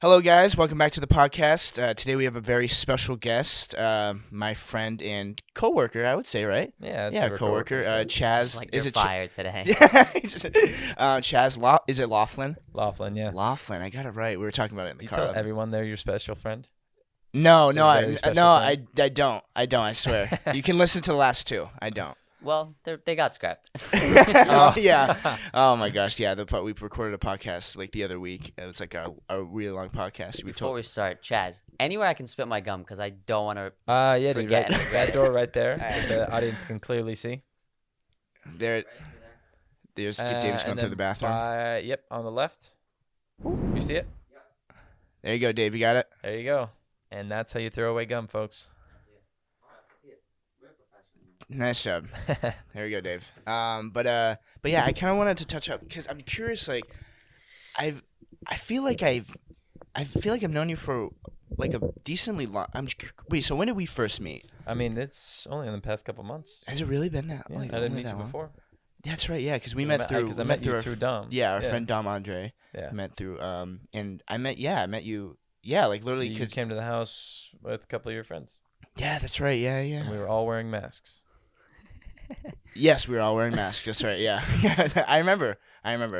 Hello, guys. Welcome back to the podcast. Today we have a very special guest, my friend and coworker, I would say, right? Yeah, Yeah, coworker. Chas. Just like you're fired today. Chas. Is it Laughlin? Laughlin, yeah. Laughlin. I got it right. We were talking about it in the Do you car. tell everyone they're your special friend? No, very special I friend? don't. I swear. You can listen to the last two. I don't. Well, they got scrapped. Oh yeah. Oh my gosh. Yeah. We recorded a podcast like the other week. It was like a really long podcast. Before we start, Chaz, anywhere I can spit my gum because I don't want to. Yeah, dude. Forget Right, it. that door right there. Alright. The audience can clearly see. There's Dave's going and through the then bathroom. Yep, on the left. You see it? There you go, Dave. You got it. There you go. And that's how you throw away gum, folks. Nice job. There we go, Dave. But yeah, I kind of wanted to touch up because I'm curious. Like, I feel like I've known you for like a decently long. Wait. So when did we first meet? I mean, it's only in the past couple months. Has it really been that? Yeah, Like, I didn't only meet that you long? before. That's right. Yeah, because we met through. Because I met you through Dom. Yeah, our friend Dom Andre. Yeah. Met through. And I met you. Yeah, like literally. You Cause, came to the house with a couple of your friends. yeah, that's right. Yeah. And we were all wearing masks. Yes, we were all wearing masks. That's right. Yeah. I remember.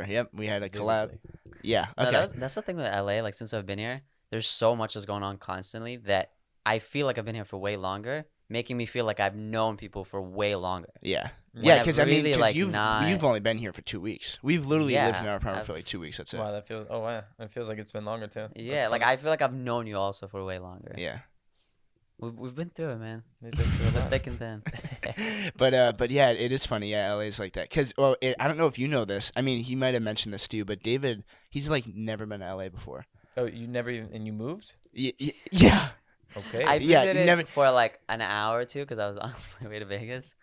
Yep, we had a collab. Vividly. Yeah. No, Okay. that's the thing with LA. Like since I've been here, there's so much that's going on constantly that I feel like I've been here for way longer, making me feel like I've known people for way longer. Yeah. When Yeah, I've because I mean, really, 'cause like, you've only been here for 2 weeks. We've literally lived in our apartment for like 2 weeks. That's it. Wow, that feels. Oh wow, it feels like it's been longer too. Yeah, That's like funny. I feel like I've known you also for way longer. Yeah. We've been through it, man. They've been through a The lot. thick and thin. But yeah, it is funny. Yeah, LA is like that. Cause I don't know if you know this. I mean, he might have mentioned this to you, but David, he's like never been to LA before. Oh, you never even and you moved? Yeah. Okay. I Yeah, you visited never- for like an hour or two because I was on my way to Vegas.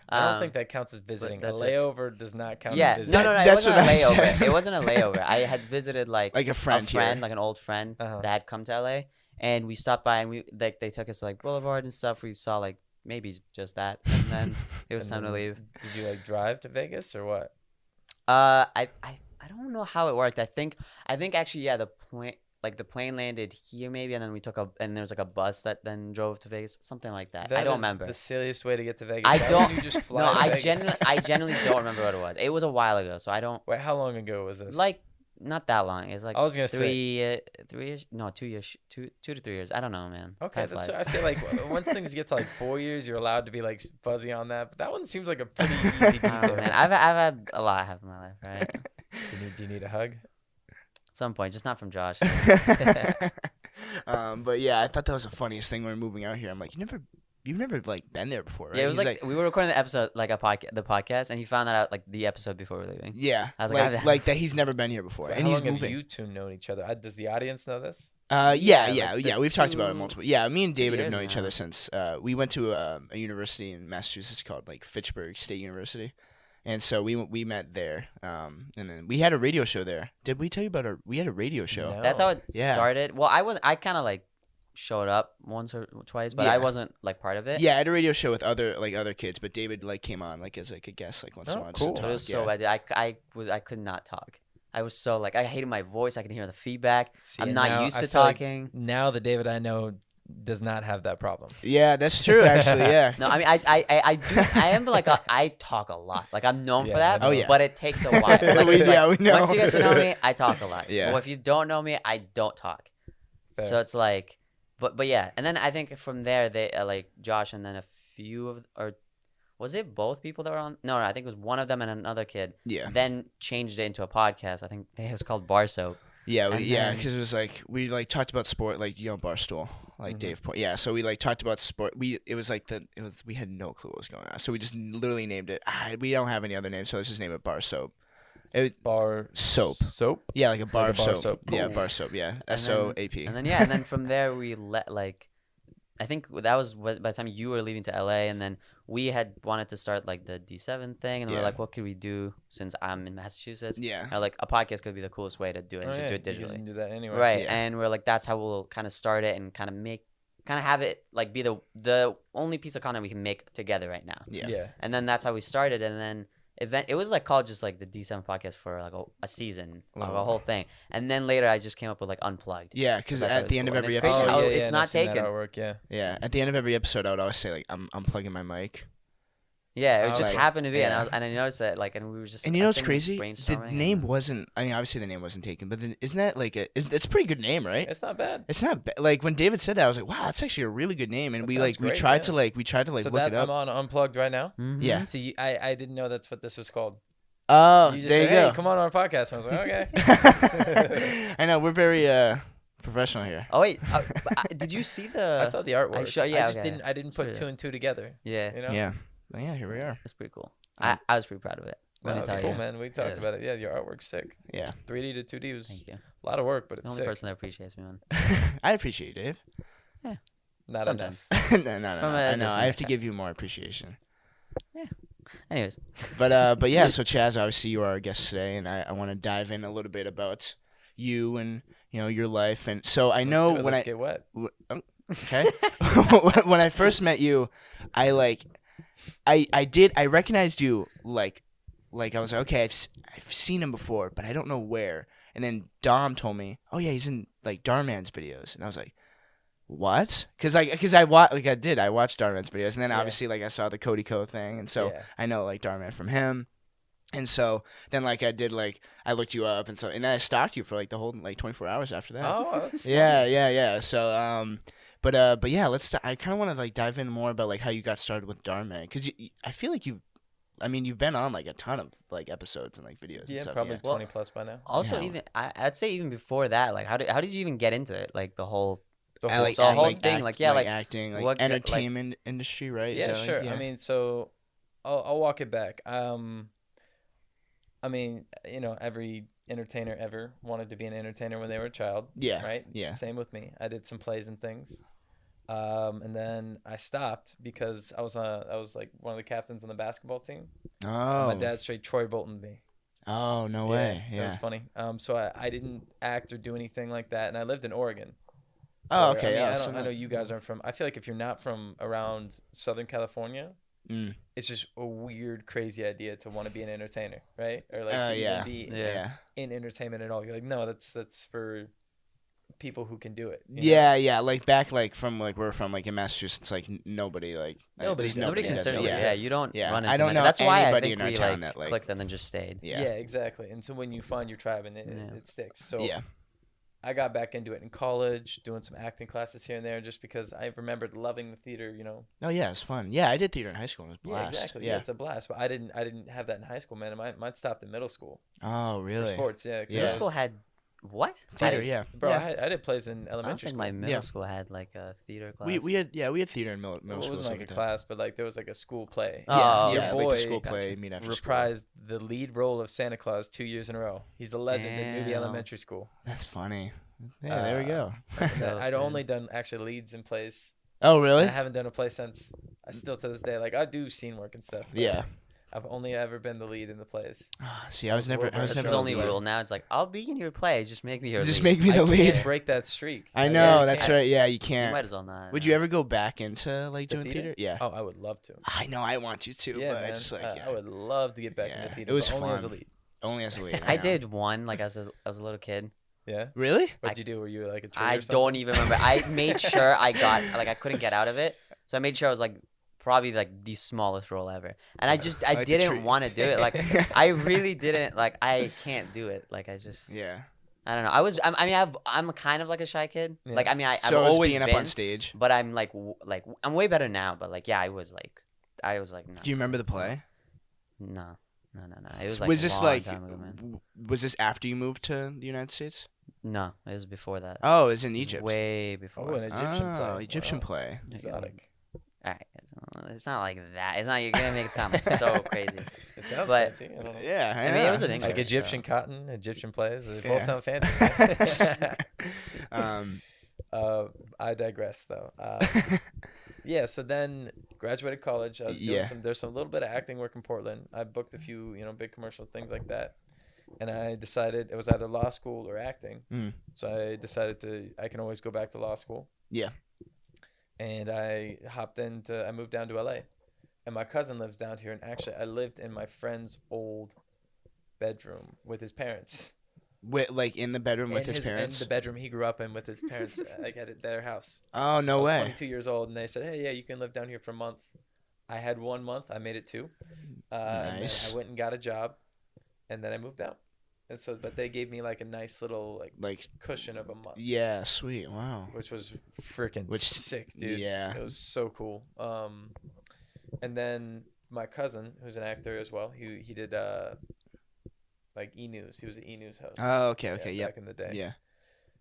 I don't think that counts as visiting. A that's it. layover does not count Yeah, as visiting. no, it That's wasn't a what I layover. said. It wasn't a layover. I had visited like Like a friend here. like an old friend Uh-huh. that had come to LA, and we stopped by and they took us to like Boulevard and stuff. We saw like maybe just that, and then it was And time to then leave. Did you like drive to Vegas or what? I don't know how it worked. I think actually the plane landed here maybe, and then we took and there was like a bus that then drove to Vegas, something like that. I That don't is remember. The silliest way to get to Vegas. I Why don't. would you just fly No, to I Vegas? genuinely don't remember what it was. It was a while ago, so I don't Wait, how long ago was this? like not that long. It's like I was gonna say. 3 years. No, 2 years. 2 to 3 years. I don't know, man. Okay, Time that's. flies. I feel like once things get to like 4 years, you're allowed to be like fuzzy on that. But that one seems like a pretty easy Oh, detail. man, I've had a lot happen in my life, right? Do you need a hug? At some point, just not from Josh. But yeah, I thought that was the funniest thing when we were moving out here. I'm like, you've never like been there before, right? Yeah, it was He's like we were recording the episode, like the podcast, and he found that out like the episode before we were leaving. yeah, I was like, I've- like that he's never been here before, So and how he's long have moving. you two known each other? Does the audience know this? Yeah. like the We've talked about it 2 multiple. Yeah, me and David have years known each now. other since we went to a university in Massachusetts called like Fitchburg State University, and so we met there. And then we had a radio show there. Did we tell you about we had a radio show? No. That's how it Yeah. started. Well, I kind of like showed up once or twice, but I Yeah. wasn't like part of it. Yeah, I had a radio show with other kids, but David like came on like as like a guest like once in a Oh, while. cool. To But it was talk. so bad. I could not talk. I was so like I hated my voice. I could hear the feedback. See, I'm and not now used I to feel like talking. now the David I know does not have that problem. Yeah, that's true actually. Yeah. No, I mean I do. I am like I talk a lot. Like I'm known Yeah, for that. I know. Oh, yeah. But it takes a while. Like, We it's like, know. Once you get to know me, I talk a lot. Yeah. Well, if you don't know me, I don't talk. Fair. So it's like, but yeah. And then I think from there they like Josh and then a few of or was it both people that were on? No, I think it was one of them and another kid. Yeah. Then changed it into a podcast. I think it was called Bar Soap. Yeah, And yeah, then- because it was like we like talked about sport, like Barstool, like Mhm. Dave. Yeah, so we like talked about sport. We had no clue what was going on, so we just literally named it. We don't have any other names, so let's just name it Bar Soap. Bar Soap. soap. Yeah, like a bar Like a of bar soap. soap. Yeah, Cool. bar soap. Yeah, And SOAP. And then yeah, and then from there we let like, I think that was by the time you were leaving to LA, and then we had wanted to start like the D7 thing, and we Yeah. we're like, what could we do since I'm in Massachusetts? Yeah. Like a podcast could be the coolest way to do it, and Oh, just yeah, do it you just digitally, do that anyway. right? Yeah. And we're like, that's how we'll kind of start it and kind of have it like be the only piece of content we can make together right now. Yeah. Yeah. And then that's how we started, and then event. It was like called just like the D7 podcast for like a season, like Oh. a whole thing. And then later I just came up with like Unplugged. Yeah, because I thought it at was the end cool. of And every it's crazy episode, how yeah, it's and not I've seen that taken. artwork, yeah. yeah, at the end of every episode, I would always say like I'm unplugging my mic. Yeah, it Oh, just like, happened to be, yeah. and I noticed that like, and we were just. And you know I what's think crazy? The brainstorming name and- wasn't. I mean, obviously the name wasn't taken, but then isn't that like that's a pretty good name, right? It's not bad. It's not like when David said that, I was like, wow, that's actually a really good name. And That we sounds we great, tried yeah. to look So it I'm up. on Unplugged right now. Mhm. Yeah. See, I didn't know that's what this was called. Oh, You just there said, you hey, go. come on our podcast. I was like, okay. I know we're very professional here. Oh wait, did you see the? I saw the artwork. yeah, I just okay. I didn't It's put pretty- two and two together. Yeah, You know? Yeah. Well, yeah, here we are. it's pretty cool. Um, I was pretty proud of it. No, Let me it's tell cool, you. man. We talked Yeah. about it. Yeah, your artwork's sick. Yeah. 3D to 2D was Thank you. a lot of work, but The it's only sick. person that appreciates me, man. I appreciate you, Dave. Not Sometimes. enough. no. From a I know. I distance. have to give you more appreciation. Anyways. But yeah. So Chaz, obviously you are our guest today, and I want to dive in a little bit about you and your life. And so I know when Let's get wet. Okay. When I first met you, I recognized you like I was like, okay, I've seen him before, but I don't know where. And then Dom told me, oh yeah, he's in like Dhar Mann's videos, and I was like, what? Because I watched Dhar Mann's videos, and then Yeah. obviously like I saw the Cody Co thing, and so Yeah. I know like Dhar Mann from him. And so then I looked you up, and then I stalked you for like the whole 24 hours after that. Oh, that's funny. Yeah. So but yeah, I kind of want to like dive in more about like how you got started with Dhar Mann, because I feel like you've been on like a ton of like episodes and like videos. Yeah, and stuff, probably yeah. 20 plus by now. Also, Yeah. even I'd say even before that, like how did you even get into it? Like the whole. The I whole like, the scene. whole thing, like, yeah, like, acting, like what- like- entertainment industry, right? Is Yeah, that, like, sure. yeah. I mean, so I'll walk it back. I mean, every entertainer ever wanted to be an entertainer when they were a child. Yeah, Right. yeah. Same with me. I did some plays and things, and then I stopped because I was like one of the captains on the basketball team. Oh, My dad straight Troy Boltoned me. Oh, no way. That Yeah. was funny. So I didn't act or do anything like that, and I lived in Oregon. Oh, where, okay. I mean, Yeah. I so know you guys aren't from. I feel like if you're not from around Southern California, Mm. it's just a weird, crazy idea to want to be an entertainer, right? Or like even Yeah. be Yeah. in entertainment at all. You're like, no, that's for people who can do it. you know? Yeah. Like back, like from like we're from like in Massachusetts, like nobody like Nobody there's does. Nobody Yeah, considers yeah. it. Yeah, you don't Yeah. run I into don't many. know That's why I anybody think in our we town like that, like- clicked and then just stayed. Yeah, Yeah. exactly. And so when you find your tribe, and Yeah. it sticks. So Yeah. I got back into it in college, doing some acting classes here and there, just because I remembered loving the theater. Oh yeah, it's fun. Yeah, I did theater in high school. It was a Yeah, blast. exactly. Yeah, it's a blast. But I didn't have that in high school, man. Mine stopped in middle school Oh for really? sports. Yeah, 'cause Yeah. I Middle school was- had what? Theater, Plays? yeah. Bro, Yeah. I did plays in I don't elementary think school. my middle Yeah. school had like a theater class. We had theater in middle Well, it school. wasn't stuff like a that. class, but like there was like a school play. Oh, Your yeah, boy like the school play meet after school. reprised the lead role of Santa Claus 2 years in a row. He's the legend at Newbie Damn. Elementary School. That's funny. Yeah, there we go. dope, I'd man. only done actually leads in plays. Oh And really? I haven't done a play since. I still to this day like I do scene work and stuff. but Yeah. I've only ever been the lead in the plays. See, I was never. I was That's That's never. his the only the lead. rule now. It's like I'll be in your play. Just make me your Just lead. make me the I lead. can't break that streak. I Like, know. really That's can't. right. Yeah, you You can't. might as well not. Would you ever go back into like To doing theater? theater? Yeah. Oh, I would love to. I know. I want you to, Yeah, but man. I just like I would love to get back Yeah. into theater. It was but only as a fun. lead. only as a lead. I know. did one like as I was a little kid. Yeah. Really? What'd you do? Were you like a tree I or something? don't even remember. I made sure I got like I couldn't get out of it, so I made sure I was like probably like the smallest role ever, and I Like the tree. didn't want to do it. Like I really didn't. Like I can't do it. Like I just Yeah. I don't know. I'm kind of like a shy kid. Yeah. Like I've So it was always being been, up on stage. but I'm like I'm way better now. But like yeah, I was like no. Do you remember the play? No. It was like was a this long like? time ago, man. Was this after you moved to the United States? No, it was before that. Oh, it's in Egypt. Way before. Oh, an Egyptian Oh, play. Egyptian Wow. play. Exotic. All right, it's not like that. It's not. You're gonna make it sound like so crazy. It sounds But- fancy. I don't know. Yeah, I mean, it was an know. English Like Egyptian show. cotton, Egyptian plays. They Yeah. both sound fancy. um, I digress though. Yeah, so then graduated college. I was doing Yeah. there's some little bit of acting work in Portland. I booked a few, big commercial things like that. And I decided it was either law school or acting. Mm. So I decided I can always go back to law school. Yeah. And I moved down to LA. and my cousin lives down here. And actually, I lived in my friend's old bedroom with his parents. Like in the bedroom with his In parents? the bedroom he grew up in with his parents, like at their house. Oh, no I was way. 22 years old, and they said, "Hey, yeah, you can live down here for a month." I had 1 month. I made it 2. And Nice. then I went and got a job, and then I moved out. And so, but they gave me like a nice little like cushion of a month. Yeah, sweet. Wow. Which was freaking sick, dude. Yeah. It was so cool. And then my cousin, who's an actor as well, he did like E-News. He was an E-News host. Oh, okay, yeah. Back in the day. Yeah.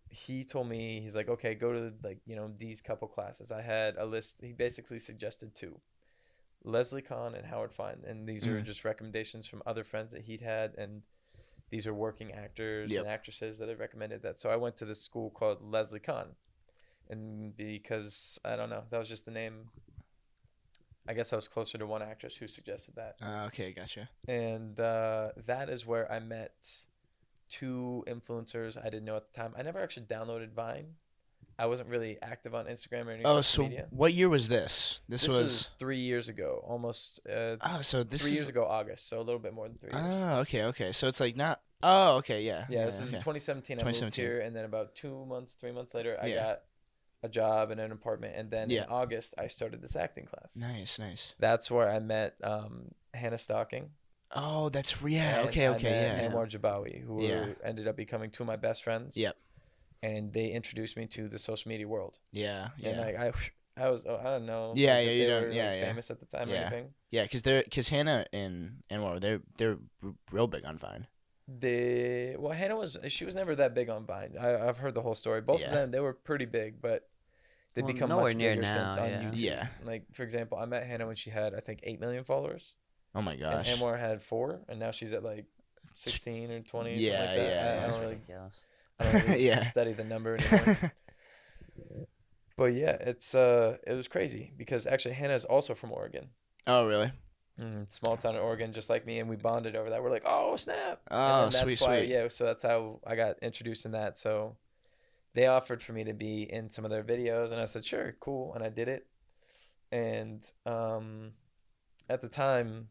He told me, he's like, okay, go to like, these couple classes. I had a list. He basically suggested 2. Leslie Kahn and Howard Fine. And these are just recommendations from other friends that he'd had. And these are working actors and actresses that had recommended that. So I went to this school called Leslie Kahn. And because, I don't know, that was just the name. I guess I was closer to one actress who suggested that. Okay, gotcha. And that is where I met 2 influencers I didn't know at the time. I never actually downloaded Vine. I wasn't really active on Instagram or any social media. What year was this? This was 3 years ago, almost. So this 3 years ago, August. So a little bit more than 3 years. Oh, okay. So it's like not. Oh, okay, yeah. Yeah, this is in 2017. I moved here, and then about 3 months later, I got a job in an apartment, and then in August, I started this acting class. Nice. That's where I met Hannah Stocking. Oh, that's okay. And Anwar Jabawi, who ended up becoming 2 of my best friends. Yep. And they introduced me to the social media world. Yeah. And like I was, I don't know. Yeah, like you they don't. were, Yeah, like, famous at the time or anything. Yeah, because Hannah and Anwar, they're real big on Vine. Hannah she was never that big on Vine. I've heard the whole story. Both of them, they were pretty big, but they become much bigger since on YouTube. Yeah. Like for example, I met Hannah when she had I think 8 million followers. Oh my gosh. And Anwar had 4, and now she's at like 16 or 20. Yeah, something like that. yeah. I don't really study the number anymore. But yeah, it was crazy because actually Hannah is also from Oregon. Oh really? Small town in Oregon, just like me, and we bonded over that. We're like, oh snap! Oh, sweet. Yeah, so that's how I got introduced in that. So they offered for me to be in some of their videos, and I said, sure, cool, and I did it. And at the time,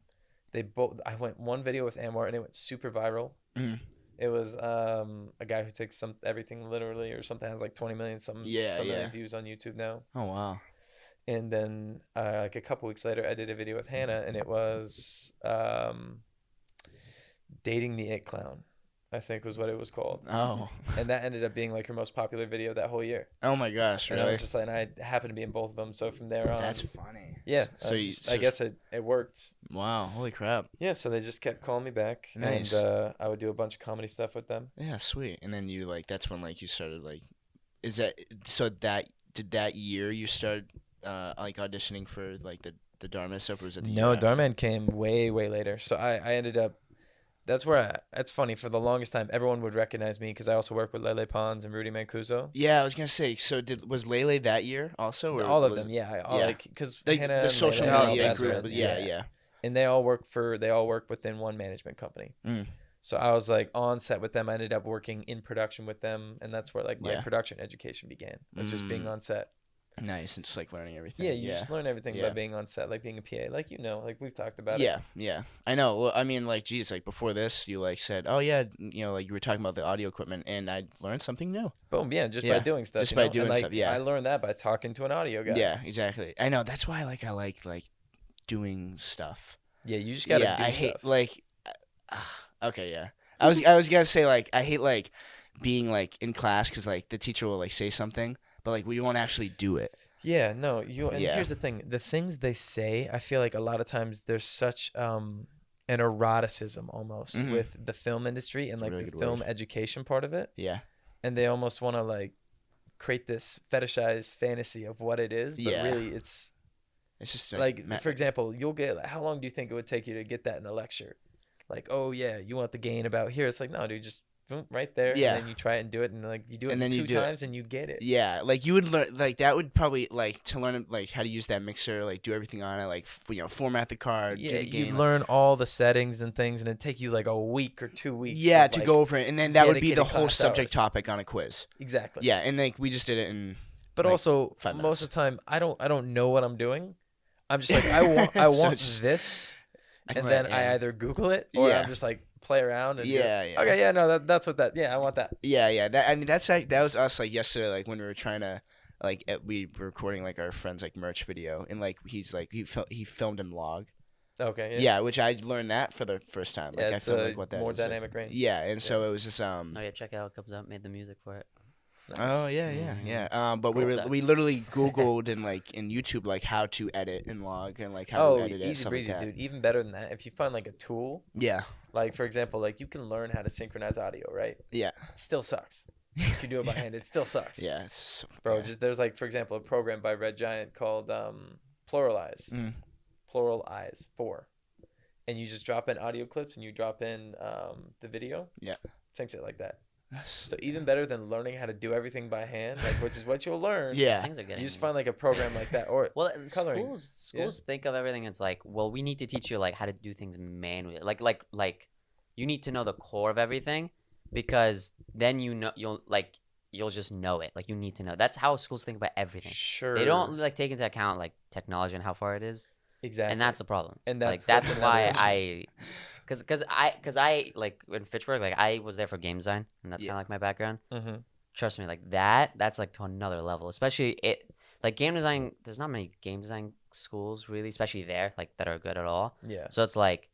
I went one video with Anwar, and it went super viral. It was a guy who takes everything literally or something, has like 20 million million views on YouTube now. Oh wow. And then like a couple weeks later, I did a video with Hannah, and it was Dating the It Clown, I think was what it was called. Oh. And that ended up being like her most popular video that whole year. Oh my gosh, really? And I was just like, and I happened to be in both of them, so from there on. That's funny. Yeah. I guess it worked. Wow, holy crap. Yeah, so they just kept calling me back. Nice. And I would do a bunch of comedy stuff with them. Yeah, sweet. And then you that's when you started did that year you started auditioning for the Dhar Mann stuff, or was it the year after? Dhar Mann came way later. So I ended up. That's where it's funny. For the longest time, everyone would recognize me because I also work with Lele Pons and Rudy Mancuso. Yeah, I was gonna say. So was Lele that year also? Or all of them, yeah. Because the social media group. Yeah. And they all work within one management company. So I was on set with them. I ended up working in production with them, and that's where my production education began. Was just being on set. Nice, and just learning everything. Yeah, you just learn everything by being on set, being a PA, we've talked about it. Yeah, I know. Well, I mean, geez, before this, you said, oh yeah, you were talking about the audio equipment, and I learned something new. Boom, yeah, just by doing stuff. Just by doing stuff. Yeah, I learned that by talking to an audio guy. Yeah, exactly. I know. That's why I like doing stuff. Yeah, you just gotta. Do I stuff. hate okay, yeah. I was gonna say I hate being in class because the teacher will say something. But we won't actually do it. Yeah, no, here's the thing: the things they say, I feel like a lot of times there's such an eroticism almost with the film industry and really the film education part of it. Yeah, and they almost want to create this fetishized fantasy of what it is, but really it's just for example, you'll get how long do you think it would take you to get that in a lecture? Oh yeah, you want the gain about here? It's no, dude, just. Boom, right there, and then you try it and do it, and you do it then 2 times, and you get it. Yeah, you would learn that would probably to learn how to use that mixer, do everything on it, format the card. Yeah, do the game, you'd learn all the settings and things, and it'd take you a week or 2 weeks. Yeah, to go over it, and then that would be the whole subject topic on a quiz. Exactly. Yeah, and we just did it in. But also, most of the time, I don't know what I'm doing. I'm just like, I want Such- this, and Right, then yeah. I either Google it or Yeah. I'm just like play around and Yeah, yeah. okay, yeah, no, that's what that. Yeah, I want that. Yeah. That's like, that was us like yesterday, like when we were trying to we were recording like our friend's like merch video, and like he's like he filmed in log. Okay. Yeah, which I learned that for the first time. Like Yeah, I it's filmed a like what that more is, like- dynamic range. Yeah, and so it was just Oh yeah, check it out. It comes out. Made the music for it. Nice. Oh yeah. But Cool. we literally Googled and like in YouTube like how to edit in log and like how Oh, to edit it, easy stuff breezy, like that. dude. Even better than that, if you find like a tool, Yeah, like for example, like you can learn how to synchronize audio, right? yeah, It still sucks. If you do it by hand, it still sucks. yeah. It's so, Bro, yeah. just there's like for example a program by Red Giant called Pluralize. Mm. Pluralize 4. And you just drop in audio clips and you drop in the video. Yeah. Syncs it like that. That's, So even better than learning how to do everything by hand, like which is what you'll learn. yeah, Things are getting. You just find like a program like that, or Well, and coloring. schools think of everything. It's like, well, we need to teach you like how to do things manually. Like, you need to know the core of everything, because then you'll just know it. Like you need to know. That's how schools think about everything. sure They don't like take into account like technology and how far it is, exactly. and that's the problem. And Like that's that's another why issue. because I like in Fitchburg, like I was there for game design, and that's Yeah. kind of like my background. Mhm. Trust me, like that's like to another level. Especially it like game design. There's not many game design schools really, especially there, like that are good at all. Yeah. So it's like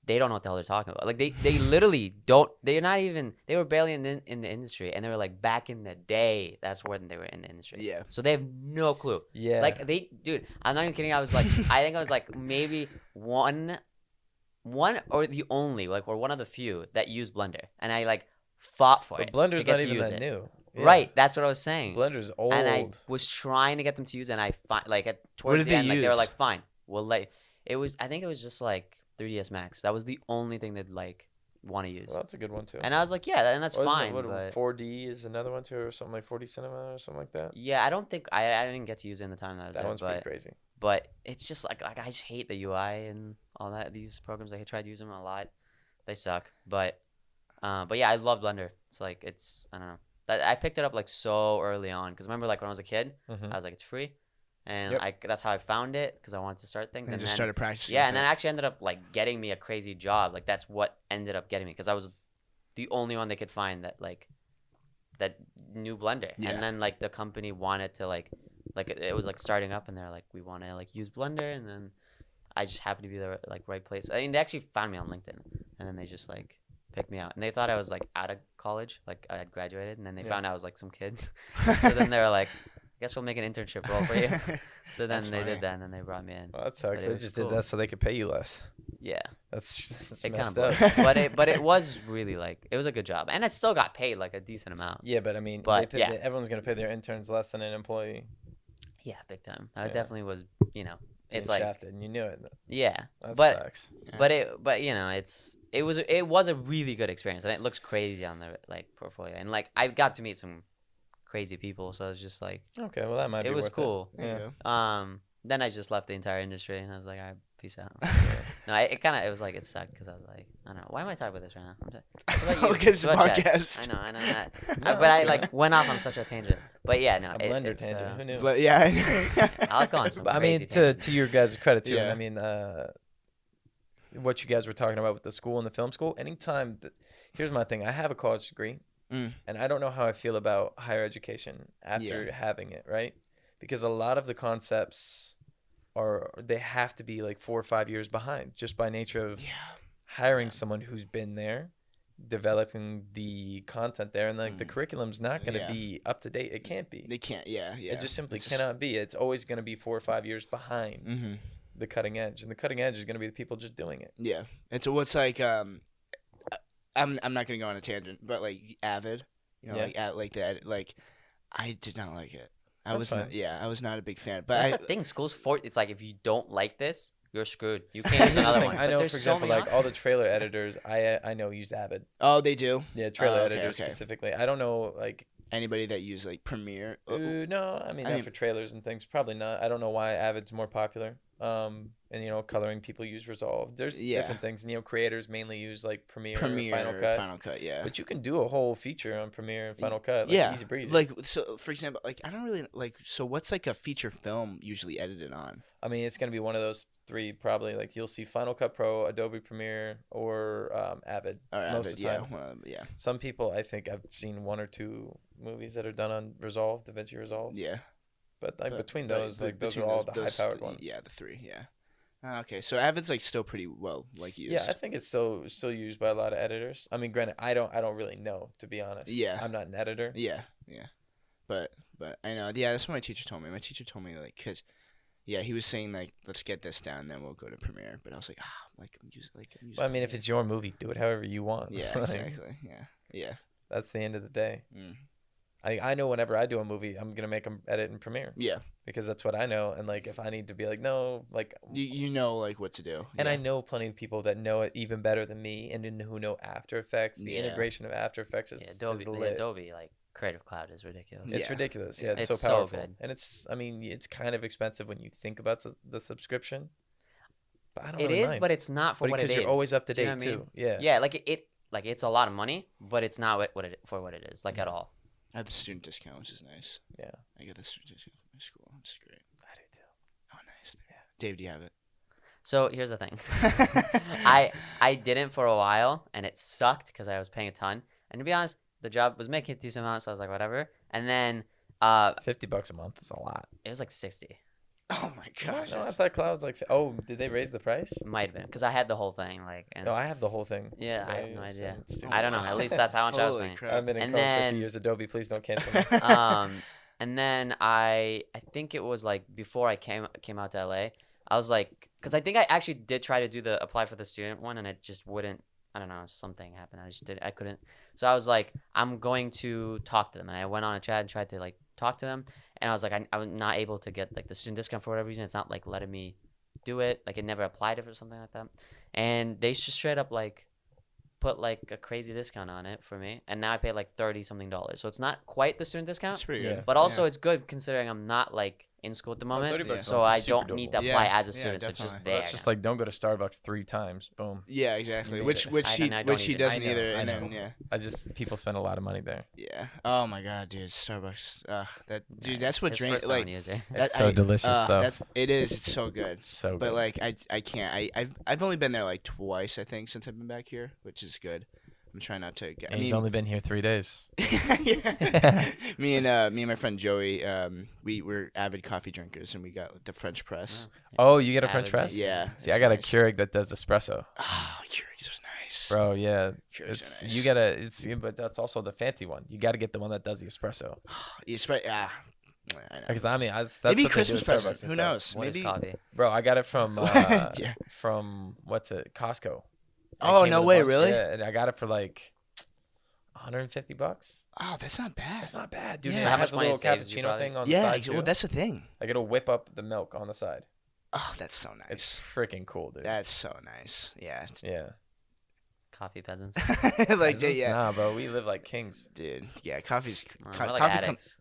they don't know what the hell they're talking about. Like they literally don't. They're not even. They were barely in the industry, and they were like back in the day. That's when they were in the industry. yeah. So they have no clue. Yeah. Like dude, I'm not even kidding. I was like, I think I was like maybe one or the only like or one of the few that used Blender, and I like fought for But it Blender's to get not to even use that it. new. Yeah. Right, that's what I was saying. Blender's old. And I was trying to get them to use it, and I like towards did the they end, like they were use? like, fine, we'll let. It was I think it was just like 3ds Max. That was the only thing they'd like want to use. Well, that's a good one too. And I was like, yeah, and that's Or isn't it- fine. what, But 4D is another one too, or something like 4D Cinema or something like that. yeah, I don't think I didn't get to use it in the time that I was That there. one's pretty crazy. But it's just like I just hate the UI and all that. These programs, I tried to use them a lot. They suck. But yeah, I love Blender. It's like I don't know. I picked it up like so early on because remember like when I was a kid, Mhm. I was like it's free, and Yep. that's how I found it because I wanted to start things And just then, started practicing. yeah, with and then it actually ended up like getting me a crazy job. Like that's what ended up getting me because I was the only one they could find that knew Blender. Yeah. And then like the company wanted to like it was like starting up, and they're like, we want to like use Blender, and then I just happened to be the like right place. I mean, they actually found me on LinkedIn, and then they just like picked me out, and they thought I was like out of college, like I had graduated, and then they Yeah. found I was like some kid. So then they were like, I guess we'll make an internship role for you. So then That's they funny. did that, and then they brought me in. Well, that sucks. But it They was just cool. did that so they could pay you less. Yeah, That's it kind messed of up. blows. but it was really like it was a good job, and I still got paid like a decent amount. Yeah, but I mean, But, they yeah. everyone's gonna pay their interns less than an employee. Yeah, big time. I Yeah. definitely was, it's Getting like shafted, and you knew it. yeah, That but sucks. but it was a really good experience, and it looks crazy on the like portfolio, and like I got to meet some crazy people, so it's just like Okay, well that might be it was worth cool. There you Yeah. go. Then I just left the entire industry, and I was like, all right, peace out. Yeah. No, it was like it sucked because I was like, I don't know, why am I talking about this right now? What about you? Because it's a What about Chaz? podcast. I know that. No, But I it's like went off on such a tangent. But yeah, no, A blender it's, tangent. Who knew? But yeah. I'll go on some But I crazy mean, tangents. to your guys' credit too. Yeah. I mean, what you guys were talking about with the school and the film school. Anytime, here's my thing. I have a college degree, Mm. and I don't know how I feel about higher education after having it. Right, because a lot of the concepts they have to be like 4 or 5 years behind just by nature of hiring someone who's been there, developing the content there, and like the curriculum's not going to Yeah. be up to date. It can't be. They can't. Yeah. It just simply cannot be. It's always going to be 4 or 5 years behind Mm-hmm. the cutting edge, and the cutting edge is going to be the people just doing it. Yeah. And so what's like I'm not gonna go on a tangent, but like Avid, Yeah. like that, like I did not like it. I That's was fine. not, yeah, I was not a big fan. But That's I, the thing. Schools it's like if you don't like this, you're screwed. You can't use another one. I But know, there's for so example, many like all the options. trailer editors, I know use Avid. oh, they do. Yeah, trailer Oh, okay, editors okay. specifically. I don't know, like, Anybody that use like Premiere. no, I mean, I not mean- for trailers and things. Probably not. I don't know why Avid's more popular. And coloring people use Resolve. There's Yeah. different things. And creators mainly use like Premiere, Premiere, Final Cut. yeah. But you can do a whole feature on Premiere and Final Cut. Like, yeah, easy breezy. like so. For example, like I don't really like. So what's like a feature film usually edited on? I mean, it's gonna be one of those three probably. Like you'll see Final Cut Pro, Adobe Premiere, or Avid. Or most Avid, of the time. yeah. Some people, I think I've seen one or two movies that are done on Resolve, DaVinci Resolve. Yeah. But like between but those, like those are between all the high-powered ones. Yeah, the three. Yeah. Okay, so Avid's like still pretty well like used. Yeah, I think it's still used by a lot of editors. I mean, granted, I don't really know, to be honest. Yeah. I'm not an editor. Yeah. But I know. Yeah, that's what my teacher told me. My teacher told me like, cause yeah, he was saying like, let's get this down, then we'll go to Premiere. But I was like, I'm using. Well, I mean, if it's your movie, do it however you want. Yeah, Like, exactly. Yeah. that's the end of the day. Mm. I know whenever I do a movie, I'm gonna make them edit in Premiere Yeah. because that's what I know. And like, if I need to be like, no, like, You know like what to do. and yeah. I know plenty of people that know it even better than me, and who know After Effects. The Yeah. integration of After Effects is Adobe, is the lit. Adobe like Creative Cloud is ridiculous. It's Yeah. ridiculous. Yeah, It's it's so so powerful. good. And it's kind of expensive when you think about the subscription. But I don't It really is, mind. but it's not for But what it is. because you're always up to Do you know date what I mean? too. Yeah. Yeah, like it's a lot of money, but it's not what it is like at all. I have the student discount, which is nice. Yeah. I get the student discount from my school. It's great. I do too. Oh, nice. Yeah. Dave, do you have it? So here's the thing. I didn't for a while, and it sucked because I was paying a ton. And to be honest, the job was making a decent amount, so I was like, whatever. And then $50 a month is a lot. it was like 60. Oh my gosh. No, I that's- thought Cloud's like. Oh, did they raise the price? It might have been because I had the whole thing. Like, and No, I have the whole thing. yeah, I have Okay, no so idea. it's stupid. I don't know. At least that's how much I was Holy paying. crap. I've been in And calls for a then- few years. Adobe, please don't cancel me. And then I think it was like before I came out to LA, I was like, because I think I actually did try to apply for the student one, and it just wouldn't. I don't know, something happened. I couldn't. So I was like, I'm going to talk to them, and I went on a chat and tried to like talk to them, and I was like, I was not able to get like the student discount for whatever reason. It's not like letting me do it. Like it never applied it or something like that, and they just straight up like put like a crazy discount on it for me, and now I pay like $30-something. So it's not quite the student discount, That's pretty Yeah. good. but also Yeah. it's good considering I'm not like in school at the moment, 30 bucks a so month I is super don't need doable. to apply Yeah, as a yeah, student. So it's just definitely. there. That's just like don't go to Starbucks 3 times. Boom. Yeah, exactly. You made Which it. which I he don't which he even- I doesn't know, either. I And then know. People spend a lot of money there. yeah. Oh my god, dude, Starbucks. Dude, that's what It's drains. for someone Like using. that, It's so delicious, though. It is. It's so good. So But good. like I can't. I've only been there like twice I think since I've been back here, which is good. I'm trying not to get. And he's only been here 3 days. Yeah. me and my friend Joey, we were avid coffee drinkers, and we got the French press. Oh, you get a French Avid press? me. Yeah. See, it's I got a nice. Keurig that does espresso. Oh, Keurigs are nice. Bro, yeah. Keurigs It's are nice. you gotta it's but that's also the fancy one. You gotta get the one that does the espresso. You spray. I know. Because I mean, that's Maybe what they do Christmas at present. Starbucks and Who stuff. knows? What is Maybe. coffee? Bro, I got it from Yeah. from what's it? Costco. It Oh, came no with a way, bunch- really? Yeah, and I got it for like $150. Oh, that's not bad. That's not bad, dude. Yeah. And How it has much a money little it saves you, cappuccino probably? thing on the Yeah. side Well, too. that's the thing. Like it'll whip up the milk on the side. Oh, that's so nice. It's freaking cool, dude. That's so nice. Yeah. Yeah. Coffee peasants. like Peasants? yeah. Nah, bro, we live like kings. Dude, yeah, coffee's We're co- like coffee addicts.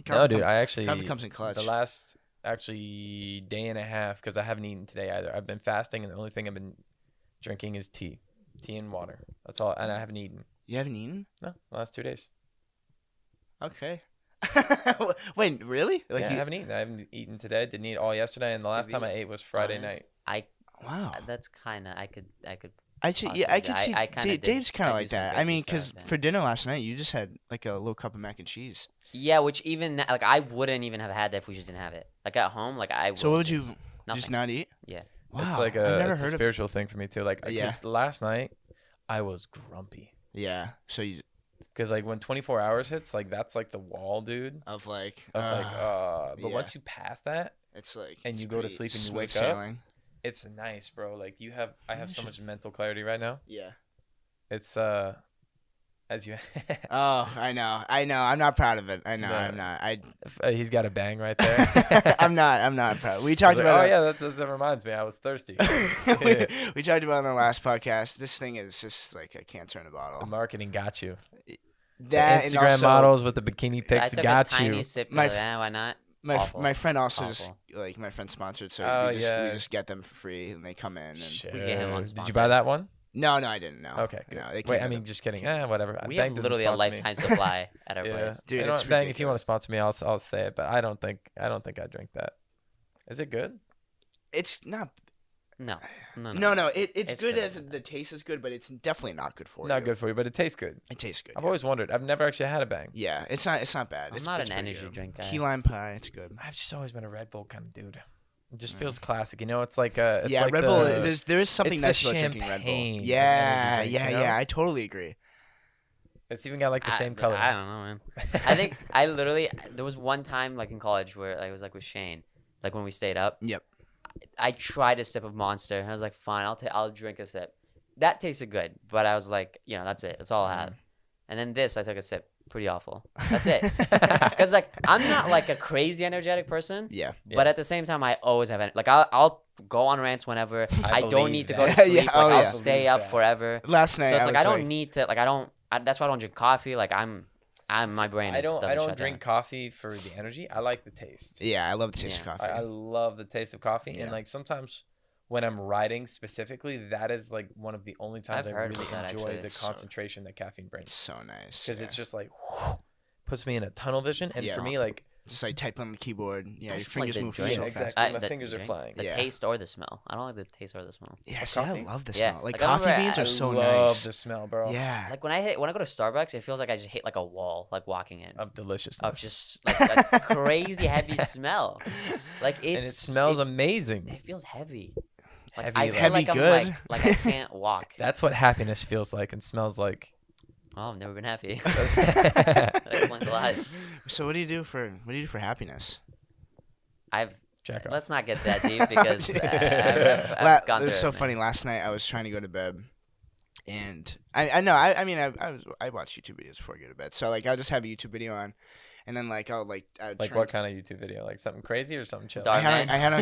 No, dude, I actually coffee comes in clutch. the last actually day and a half because I haven't eaten today either. I've been fasting, and the only thing I've been drinking is tea and water. That's all, and I haven't eaten. You haven't eaten? No, the last 2 days. Okay. Wait, really? Like Like I haven't eaten. I haven't eaten today. Didn't eat all yesterday, and the last be time I ate was Friday night. honest, Wow. That's kind of I could. Yeah, I could possibly. see. I kinda did. Dave's kind I of do like some that. I crazy mean, stuff, because yeah. for dinner last night, you just had like a little cup of mac and cheese. Yeah, which even like I wouldn't even have had that if we just didn't have it. Like at home, like I. So what would you Nothing. just not eat? Yeah. Wow. It's like I've never it's a heard of. spiritual thing for me too. Like, Yeah. 'cause last night I was grumpy. Yeah. So you Because like when 24 hours hits, like that's like the wall, dude. of like. Of but yeah. once you pass that, It's like. and it's you go to pretty sleep and you smooth wake up, sailing. it's nice, bro. Like I have so much mental clarity right now. Yeah. It's as you Oh, I know. I'm not proud of it. I know. No. I'm not. he's got a bang right there. I'm not proud. We I was talked like, about. oh yeah, that reminds me. I was thirsty. we talked about in the last podcast. This thing is just like a cancer in a The bottle. marketing got you. That the and Instagram also, models with the bikini I pics took got a tiny you. sip. My Why not? my friend also Awful. just like my friend sponsored, so Oh, we yeah. just get them for free and they come in. And Shit. We get him on Did you sponsor. buy that one? no, I didn't know. Okay, good. No, they Wait, can't I get mean, it. just kidding. Whatever. We Bang have doesn't literally a sponsor me. lifetime supply at our Yeah, place. Dude, You know it's what, Bang, if you want ridiculous. to sponsor me, I'll say it. But I don't think I drink that. Is it good? It's not. No. No. It's It's good better as than the taste is good, but it's definitely not good for you. Not good for you, but it tastes good. It tastes good. I've yeah. always wondered. I've never actually had a Bang. Yeah, it's not bad. I'm it's, not it's an pretty energy good. drink guy. Key lime pie, it's good. I've just always been a Red Bull kind of dude. It just Yeah. feels classic, you know. It's like It's yeah, like Red Bull. There is something it's the nice about drinking Red Bull. champagne of Yeah, energy drinks, you know? yeah. I totally agree. It's even got like the same color. I don't know, man. I think I literally there was one time like in college where like, it was like with Shane, like when we stayed up. Yep. I tried a sip of Monster and I was like, fine, I'll drink a sip. That tasted good, but I was like, that's it. That's all I had. And then this, I took a sip. Pretty awful. That's it. Because like I'm not like a crazy energetic person. Yeah. But at the same time, I always have like I'll go on rants whenever. I don't believe need to that. go to Yeah, sleep. oh, Like yeah. I'll stay up that. forever. Last night. So it's I like was I don't need to like that's why I don't drink coffee. Like I'm my brain. I Doesn't don't shut drink down. coffee for the energy. I like the taste. Yeah, I love the taste Yeah. of coffee. I love the taste of coffee, Yeah. and like sometimes when I'm writing specifically, that is like one of the only times I've I heard really of that, enjoy actually. the So- concentration that caffeine It's brings. so nice. Because yeah. it's just like puts me in a tunnel vision, and Yeah. for me, like just like type on the keyboard. Yeah, I your just like fingers the move joint. so yeah, fast. exactly, my The fingers are drink, flying. The Yeah. taste or the smell. I don't like the taste or the smell. Yeah, Of see, I coffee? love the Yeah. smell. Like Like, I coffee remember beans I are so love nice. the smell, bro. Yeah. Like when I go to Starbucks, it feels like I just hit like a wall, like walking in. Of deliciousness. Of just like that crazy heavy smell. Like it's and it smells it's, amazing. It feels heavy. Like Heavy, I like- feel like I'm Heavy like I can't walk. That's what happiness feels like and smells like. Oh, I've never been happy. Jack That explains a lot. So what do you do for happiness? I've off. let's not get that deep because I've gone It through was so it, man. funny. Last night I was trying to go to bed, and I know I watch YouTube videos before I go to bed. So like I'll just have a YouTube video on, and then like I'll like I would Like try what kind of YouTube video? Like something crazy or something chill? Dark- I had Man? I had on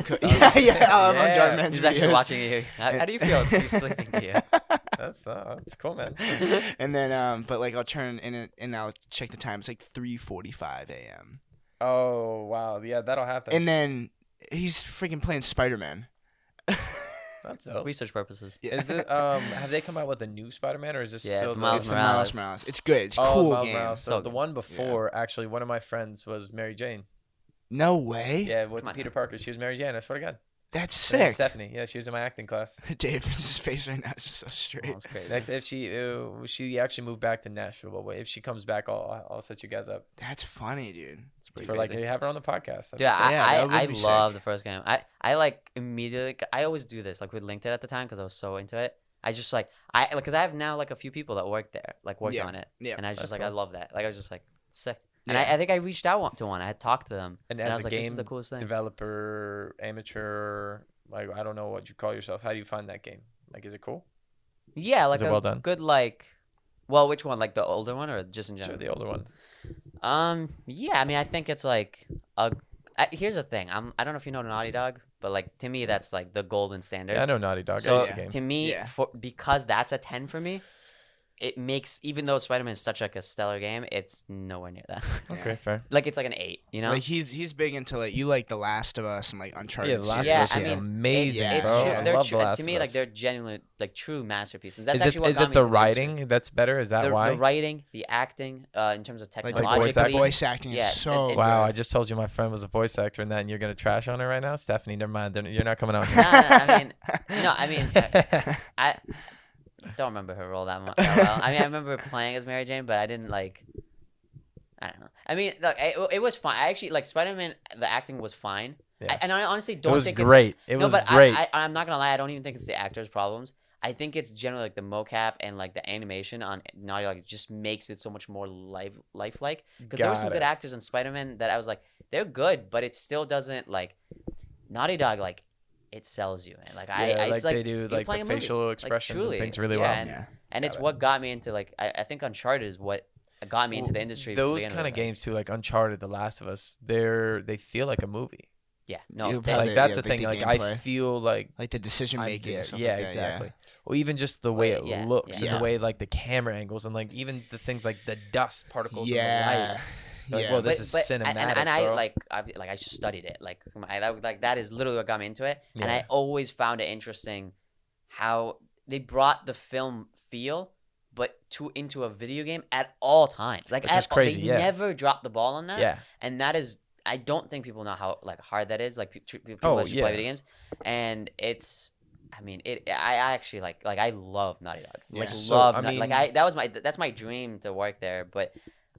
yeah I'm on Yeah. Dhar Mann's He's actually videos. watching you. How do you feel? You're sleeping, to you? That's cool, man. And then but like I'll turn and I'll check the time. It's like 3:45 a.m. Oh wow, yeah, that'll happen. And then he's freaking playing Spider-Man. That's dope. Research purposes. Yeah. Is it have they come out with a new Spider-Man or is this Yeah, still Miles It's the the Miles Morales. Morales. It's good. It's Oh, cool Miles game. Morales. So So the good. one before, actually, one of my friends was Mary Jane. No way. Yeah, with Come on Peter now. Parker. She was Mary Jane. I swear to God. That's Her name's sick. Stephanie. Yeah, she was in my acting class. David's face right now is so straight. Oh, that's crazy. Next, if she actually moved back to Nashville, but if she comes back, I'll set you guys up That's funny, dude. It's pretty for like crazy. have her on the podcast. That'd Dude, be sick. that would I be love sick. the first game. I like immediately. I always do this like with LinkedIn at the time because I was so into it. I just like because I have now like a few people that work there, like working Yeah, on it, yeah, and I was just that's like I cool. love that. Like I was just like it's sick. And Yeah. I think I reached out to one. I had talked to them, And I as was a like, this game is the coolest thing. developer, amateur, like I don't know what you call yourself. How do you find that game? Like, is it cool? Yeah, like it a well done? good like. Well, which one? Like the older one or just in Sure, general? the older one. Yeah. I mean, I think it's like here's the thing. I don't know if you know Naughty Dog, but like to me, that's like the golden standard. Yeah, I know Naughty Dog. I So used the game. to me, Yeah. because that's a 10 for me, it makes even though Spider-Man is such like a stellar game, it's nowhere near that. Okay, fair. Like it's like an 8, you know? Like he's big into like you like The Last of Us and like Uncharted. Yeah, The Last Yeah, of Us I is mean, amazing, it's bro. true. I They're love true, The Last to me of like Us. they're genuinely like true masterpieces. That's Is it actually what is got it me the into industry. writing that's better? Is that The why? writing, the acting, in terms of Like technologically. voice The acting? voice acting Yeah, is so it- Wow, good. I just told you my friend was a voice actor in that, and you're gonna trash on her right now, Stephanie. Never mind. You're not coming on. No, I mean, I don't remember her role that well. I mean, I remember playing as Mary Jane, but I didn't like. I don't know. I mean, look, it was fine. I actually like Spider-Man. The acting was fine, Yeah. and I honestly It don't was think great. It no, was but great. I'm not gonna lie. I don't even think it's the actors' problems. I think it's generally like the mocap and like the animation on Naughty Dog just makes it so much more lifelike. Because there were some Got good it. actors in Spider-Man that I was like, they're good, but it still doesn't like Naughty Dog like it sells you. And like Yeah, it's like like they do you're like playing the a movie. facial Like, expressions truly, and things really yeah, well. And, Yeah. and it's Got it. what got me into like I think Uncharted is what got me into the Well, industry. to Those begin kind of with, games too, like Uncharted, The Last of Us, they feel like a movie. Yeah, no, You they- Yeah, Like the- that's yeah, the the thing. Like gameplay. I feel like Like the decision I'm making. there. Stuff Yeah, like that, exactly. Or even just the way it yeah, looks yeah. and the way like the camera angles and like even the things like the dust particles Yeah. and the light. Like, Yeah. well, this is and cinematic, I bro. I studied it. That is literally what got me into it. And Yeah. I always found it interesting how they brought the film feel but into a video game at all times. Like Which is crazy, they yeah. never dropped the ball on that. Yeah. And that is, I don't think people know how like hard that is. Like people Oh, that just yeah. play video games, and it's. I mean, I actually like I love Naughty Dog. Yeah. Like So, love I that's my dream to work there. But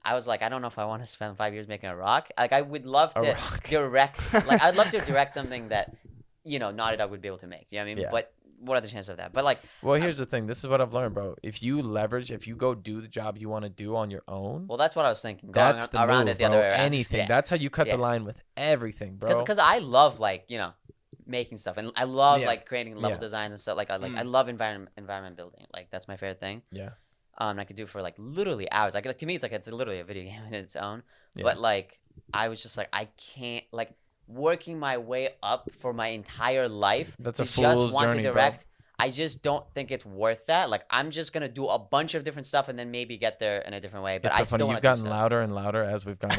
I was like, I don't know if I want to spend 5 years making a rock. Like I would love A to rock. direct. Like I'd love to direct something that Naughty Dog would be able to make. You know what I mean? Yeah. But what are the chances of that? But like, Well, here's the thing. This is what I've learned, bro. If you go do the job you want to do on your own, well, that's what I was thinking. that's the around move, it the bro. other way around. Anything. Yeah. That's how you cut Yeah. the line with everything, bro. Because I love like making stuff, and I love Yeah. like creating level Yeah. design and stuff. Like I love environment building. Like that's my favorite thing. Yeah. I could do it for like literally hours. Like to me, it's literally a video game in its own. Yeah. But like I was just like I can't like working my way up for my entire life. That's to a fool's just want journey, to bro. direct. I just don't think it's worth that. Like I'm just gonna do a bunch of different stuff and then maybe get there in a different way. But It's I so funny. still You've want to do gotten stuff. louder and louder as we've gone on.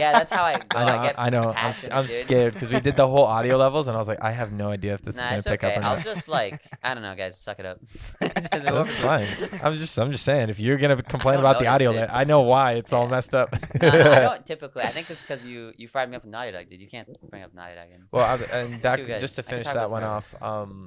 Yeah, that's how I go. I know. I'm passionate, dude. scared because we did the whole audio levels, and I was like, I have no idea if this is Nah, gonna it's pick okay. up or I'll not. just like I don't know, guys. Suck it up. That's fine. I'm just saying, if you're gonna complain don't about the notice audio, it. I know why it's all Yeah. messed up. No, I don't typically. I think it's because you fired me up with Naughty Dog, dude. You can't bring up Naughty Dog. Well, and It's that, too good. just to I can finish talk that about one forever. off,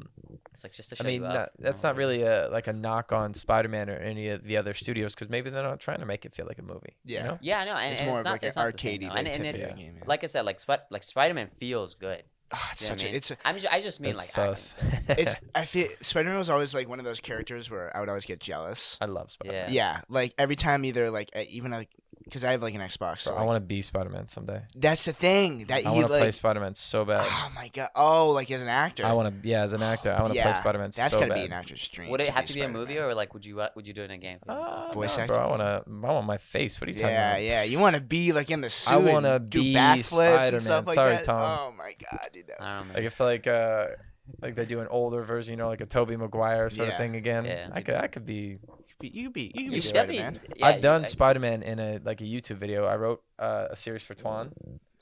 It's like just to show I mean, you up. that's not really like a knock on Spider-Man or any of the other studios because maybe they're not trying to make it feel like a movie. Yeah. You know? Yeah, I know, and It's and more it's of not, like an it's not the same, arcadey though. like and type it's of game, yeah. like I said, like Spider-Man feels good. Oh, it's You know what such I a mean? it's a, I just mean That's like sus. it's I feel Spider-Man was always like one of those characters where I would always get jealous. I love Spider-Man. Yeah. Yeah, like every time either like even like because I have like an Xbox. So Bro, I like, want to be Spider-Man someday. that's the thing that I you want to play like. Spider-Man so bad. Oh my god! Oh, like as an actor. I want to, as an actor, I want to play Spider-Man That's so gotta bad. be an actor's dream. would it have to be a Spider-Man. movie or like would you do it in a game? Voice no, acting? bro. I want my face. What are you talking Yeah, about? yeah. You want to be like in the suit. I want to and do be backflips and Spider-Man. stuff like Sorry, that. Tom. Oh my god, dude. That I don't know. Like if like they do an older version, like a Tobey Maguire sort of Yeah. thing again. Yeah. I could be. you could be You should Spider-Man. definitely. Yeah, I've done Spider-Man in a YouTube video. I wrote a series for Twan,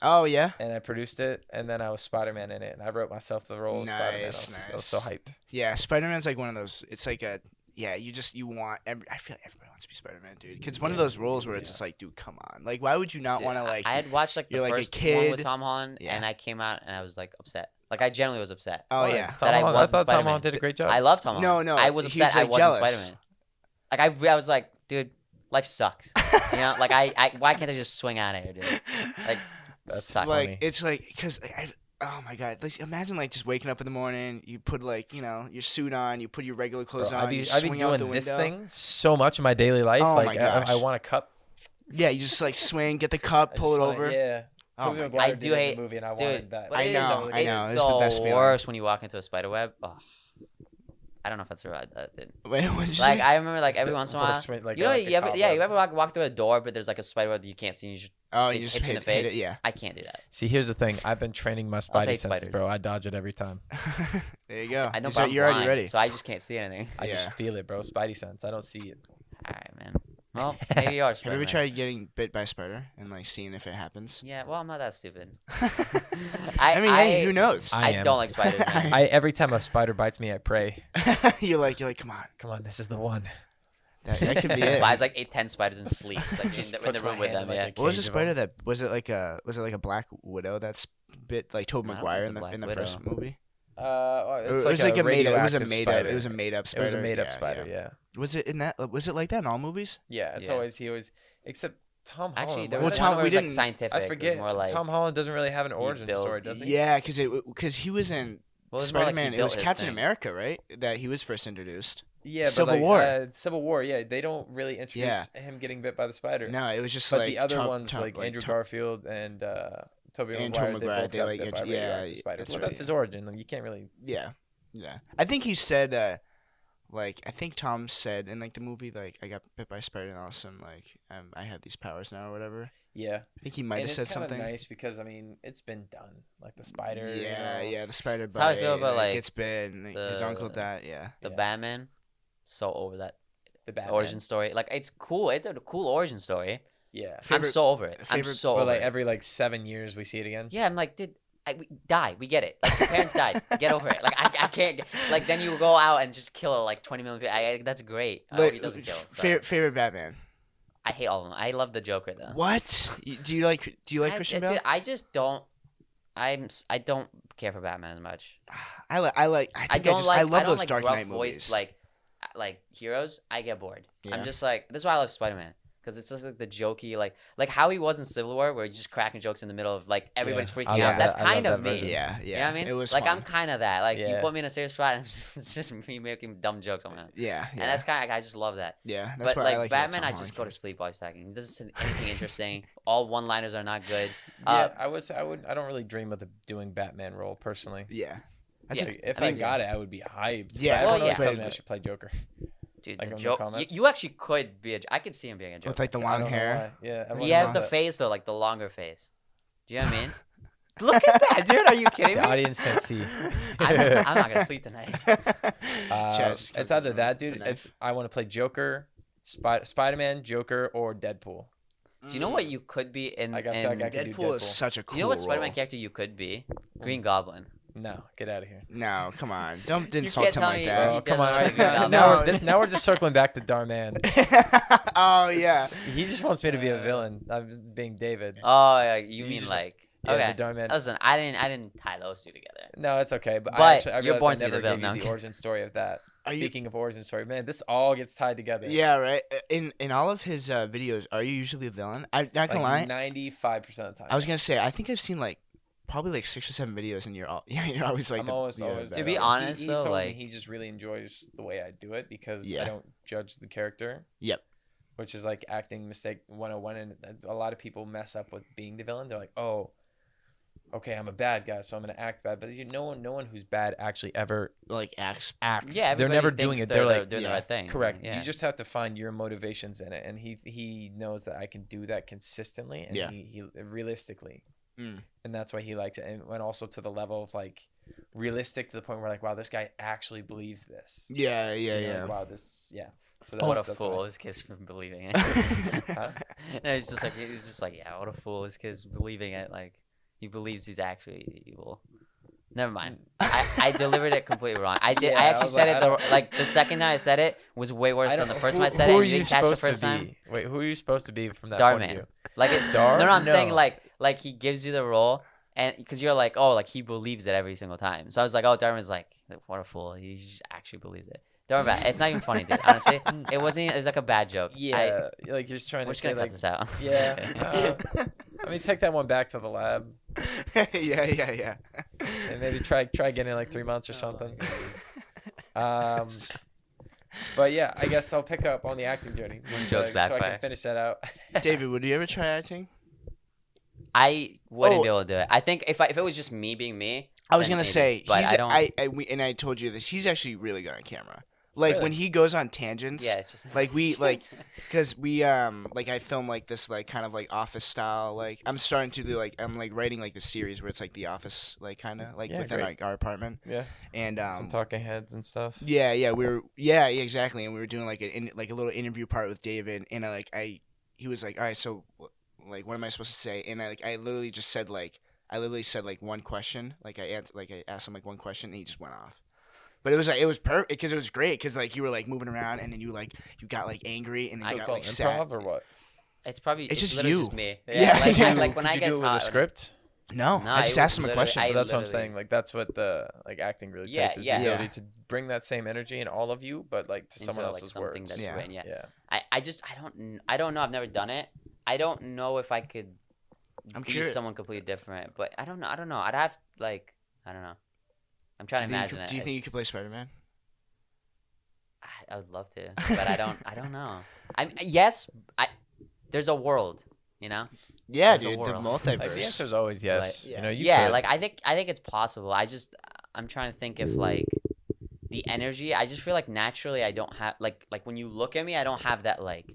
Oh yeah. and I produced it, and then I was Spider-Man in it, and I wrote myself the role of Spider-Man. Nice, I was so hyped. Yeah, Spider-Man's like one of those. It's like a. Yeah, you want. I feel like everybody wants to be Spider-Man, dude. Because one of those roles where it's just like, dude, come on. Like, why would you not Dude, want to like? I had watched like the you're like a first one kid. with Tom Holland, Yeah. and I came out and I was like upset. Like I genuinely was upset. Oh Why? yeah. Tom That I Holland, wasn't thought Tom Spider-Man. Holland did a great job. I love Tom Holland. No, I was he's, upset. I like, wasn't jealous. Spider-Man. Like I was like, dude, life sucks. Like I why can't I just swing out of here, dude? Like That's sucks. Like funny. it's like because oh my god, like, imagine like just waking up in the morning, you put like your suit on, you put your regular Bro, clothes on, I'd be you swing out the doing this window. thing so much in my daily life. Oh like my gosh. I want a cup. Yeah, you just like swing, get the cup, I pull it just wanna- over. Yeah. Oh Tobey my Maguire I did do it in hate- the movie, and I dude, wanted that. but I it know, is, I know. It's It's the best the feeling. worst when you walk into a spider web. Oh, I don't know if I survived that, dude. Wait, what did you Like say? I remember, like every once in a while, Like, you know, like a you ever, yeah, cobweb. you ever walk through a door, but there's like a spider web that you can't see, and you just Oh, it you just hits you in hit, the hit face. it, yeah. I can't do that. See, here's the thing. I've been training my I'll spidey say senses, spiders. bro. I dodge it every time. There you go. I know, So but I'm you're already blind, ready. so I just can't see anything. I just Yeah. feel it, bro. Spidey sense. I don't see it. All right, man. Well, maybe you are Have you Spider-Man. ever tried getting bit by a spider and like seeing if it happens? Yeah, well, I'm not that stupid. I mean, hey, who knows? I I am. don't like spiders, man. Every time a spider bites me, I pray. you're like, come on. Come on, this is the one. That could be Just it. buys like 10 spiders and sleeps like Just in the puts my room with hand them. in, Yeah. like, What was the cage of spider 'em. that was it like a Black Widow that's bit like Tobey I don't Maguire think it's a in the Black first Widow. movie? It It was like a made up. It was a radioactive made up. spider. It was a made up spider. It was a made up yeah, spider. Yeah. Yeah. Was it in that? Was it like that in all movies? Yeah. It's Yeah. always he always except Tom Holland. Actually, there what was is Well, one Tom- where we it was like didn't- scientific. I It was forget. more like Tom Holland doesn't really have an origin built- story, does he? Yeah, because he was in well, it was more like he Spider-Man. It built was his Captain thing. America, right? That he was first introduced. Yeah, Civil but like, War. Civil War. Yeah, they don't really introduce him getting bit by the spider. No, it was just but like the other Tom- ones, Tom- like Andrew Tom- Garfield and Tobey And Maguire, Tobey they Maguire, both they, got like, bit by intro- yeah, radioactive spiders. that's Well, right, that's his yeah. origin. Like, you can't really. Yeah. I think he said, like, I think Tom said in like the movie, like, I got bit by a spider and all of a sudden, like, I have these powers now or whatever. Yeah, I think he might and have it's said kind of something. nice because I mean it's been done. Like the spider. Yeah, you know, the spider bite. That's how I feel about, like, it's been his uncle died. Yeah. The Yeah. Batman, so over that the Batman. origin story. Like it's cool. It's a cool origin story. Yeah. I'm so over it. I'm favorite- so But over like it. every like 7 years we see it again. Yeah, I'm like, dude, we die. We get it. Like, your parents died. Get over it. Like, I can't. Like, then you go out and just kill like 20 million people. That's great. I hope he doesn't kill. Sorry. Favorite Batman. I hate all of them. I love the Joker though. What? Do you like Christian Bale? Dude, I just don't. I don't care for Batman as much. I love I don't those like Dark rough Knight voice, movies. like heroes. I get bored. Yeah. I'm just like, this is why I love Spider-Man. Because it's just like the jokey, like how he was in Civil War, where he's just cracking jokes in the middle of like everybody's I freaking love out. that. That's I love kind that of me. version. Yeah, yeah. You know what I mean? It was like fun. I'm kind of that. Like you Yeah. put me in a serious spot, and it's just me making dumb jokes on that. Yeah, And that's kind of I just love that. yeah. That's But why like I like Batman, Tom I just Holland go to character. sleep while he's talking. He doesn't say anything interesting. All one-liners are not good. Yeah, I would say I don't really dream of doing Batman role personally. Yeah. Yeah. Like, if I I, mean, got it, I would be hyped. Yeah, But everyone well, always yeah. tells me I should play Joker. Dude, Like the on the joke. comments? You actually could be I could see him being a Joker. With like the I long don't know hair. why. Yeah, He has the face. face though, like the longer face. Do you know what I mean? Look at that, dude. Are you kidding The me? audience can't see. I'm not gonna sleep tonight. Chaz, It's either that, dude. Tonight. It's I want to play Joker, Spider-Man, Joker, or Deadpool. Do you know what you could be in? I feel like I could do Deadpool is Deadpool. such a cool Do you know what Spider-Man role. character you could be? Green Goblin. No, get out of here. No, come on. Don't You insult can't him tell like me- that. He Oh, come doesn't on. know Right, Green now, Goblin. now we're just circling back to Dhar Mann. Oh yeah. He just wants me to be a villain. I'm being David. Oh, yeah, you You mean just- like? Yeah, Okay. the Dhar Mann. Listen, I didn't tie those two together. No, it's okay. But But I actually, I you're realized born I to be never the villain, gave no? you the origin story of that. Are you- Speaking of origin story, man, this all gets tied together. Yeah, right. In all of his videos, are you usually the villain? I'm not gonna lie. 95% of the time. I was gonna say I think I've seen like probably like 6 or 7 videos, and you're always like I'm the, always the always bad To be guy. honest, he though, told me like- he just really enjoys the way I do it because Yeah. I don't judge the character. Yep. Which is like acting mistake 101, and a lot of people mess up with being the villain. They're like, oh, okay, I'm a bad guy, so I'm gonna act bad. But no one who's bad actually ever like acts. acts. Yeah, they're everybody never thinks doing it. They're like, doing the yeah, right thing. correct. Yeah. You just have to find your motivations in it, and he knows that I can do that consistently, and Yeah. he realistically, Mm. and that's why he liked it, and went also to the level of like realistic to the point where like, wow, this guy actually believes this. Yeah, yeah, You know, yeah. Wow, this, yeah. So What a that's fool! why. This kid's believing it. Huh? No, he's just like, yeah, what a fool! This kid's believing it. Like, he believes he's actually evil. Never mind. I delivered it completely wrong. I did. Yeah, I I actually was said like, it I don't- like the second time I said it was way worse than the first time I said it. Who And are you you didn't catch the supposed first to time. be? Wait, who are you supposed to be from that Dhar point of Mann. view? Like it's Dhar? no, I'm saying No. like he gives you the role, and because you're like, oh, like he believes it every single time. So I was like, oh, Darman's like, what a fool. He just actually believes it. Darman, bad. It's not even funny, dude. Honestly, it wasn't. It was like a bad joke. Yeah, like you're just trying We're to just say gonna cut like, this out. yeah. I mean, take that one back to the lab yeah. and maybe try getting like 3 months or something. But yeah, I guess I'll pick up on the acting journey just Jokes so I backfire. can finish that out. David, would you ever try acting? I wouldn't Oh. be able to do it. I think if it was just me being me, I was then gonna maybe. say, but he's, I don't. and I told you this. He's actually really good on camera. Like Really? when he goes on tangents. Yeah, it's just Like we because we like I film like this like kind of like office style like I'm starting to do like I'm like writing like the series where it's like the office like kind of like Yeah, within great. like our apartment Yeah, and some talking heads and stuff. yeah we were yeah exactly and we were doing like like a little interview part with David and he was like all right so like what am I supposed to say and I literally just said like one question like I asked him like one question and he just went off. But it was perfect because it was great because like you were like moving around and then you got like angry and then So you it's got all like sad. improv or what? It's probably It's just literally you. just me. Yeah. like, Yeah. like when Did I you get do it with a taught. script? No, No, I it just was asked him a literally- question. I But that's what I'm literally- saying. Like that's what the like acting really Yeah, takes is yeah. the ability Yeah. to bring that same energy in all of you, but like to into, someone like, else's something words. that's Yeah. written, yeah. Yeah. I don't know. I've never done it. I don't know if I could I'm be curious. someone completely different. But I don't know. I'd have like I don't know. I'm trying to imagine it. Do you think you It's- could play Spider-Man? I would love to, but I don't know. Yes. There's a world, you know. Yeah, There's a dude, the world. multiverse. Like the answer is always yes. Right. You know, you Yeah, could. like I think it's possible. I'm trying to think if like the energy. I just feel like naturally I don't have like when you look at me, I don't have that like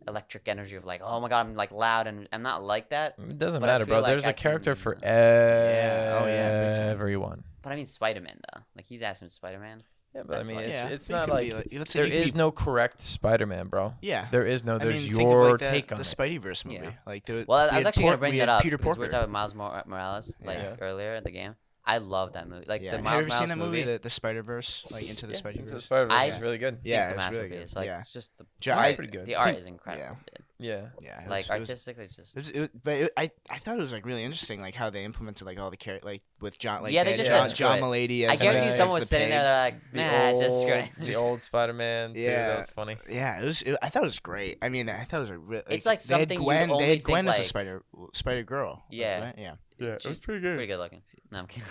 electric energy of like, oh my god, I'm like loud, and I'm not like that. It doesn't But I matter, feel bro. like There's I a character can- for Yeah. Oh, yeah, big time. everyone. But I mean Spider-Man though. Like he's asking Spider-Man. Yeah, but I That's mean, like- it's it not could be like let's say there you could is be- no correct Spider-Man, bro. Yeah. There is no. I There's mean, think of, your like, take the on it. Spideyverse movie. Yeah. Like Well, we I was had actually gonna bring we that had up Peter because we were Porker. talking about Miles Morales Yeah. earlier in the game. I love that movie. Like Yeah. the Have Miles you ever Morales seen that movie, movie. the Spider-Verse, like Into the Into the Spider-Verse? Spider-Verse I- is really good. Yeah, it's a it's really masterpiece. good. Like Yeah. it's just the Ja- art, I pretty good. the art think- is incredible. dude. Yeah. Yeah. Like artistically, it's just I thought it was like really interesting, like how they implemented like all the characters, like with John, like Yeah, they had just John, said John screw it. Mulaney. I as, guarantee you as someone the was sitting pig. there. They're like, The nah, just screw old, it. the old Spider-Man. Too, Yeah. that was funny. Yeah, I thought it was great. I mean, I thought it was a real. It's like they had something you Gwen, only they had Gwen think, as a like- Spider Girl. Yeah. Right? Yeah. Yeah, it She's was pretty good. Pretty good looking. No, I'm kidding.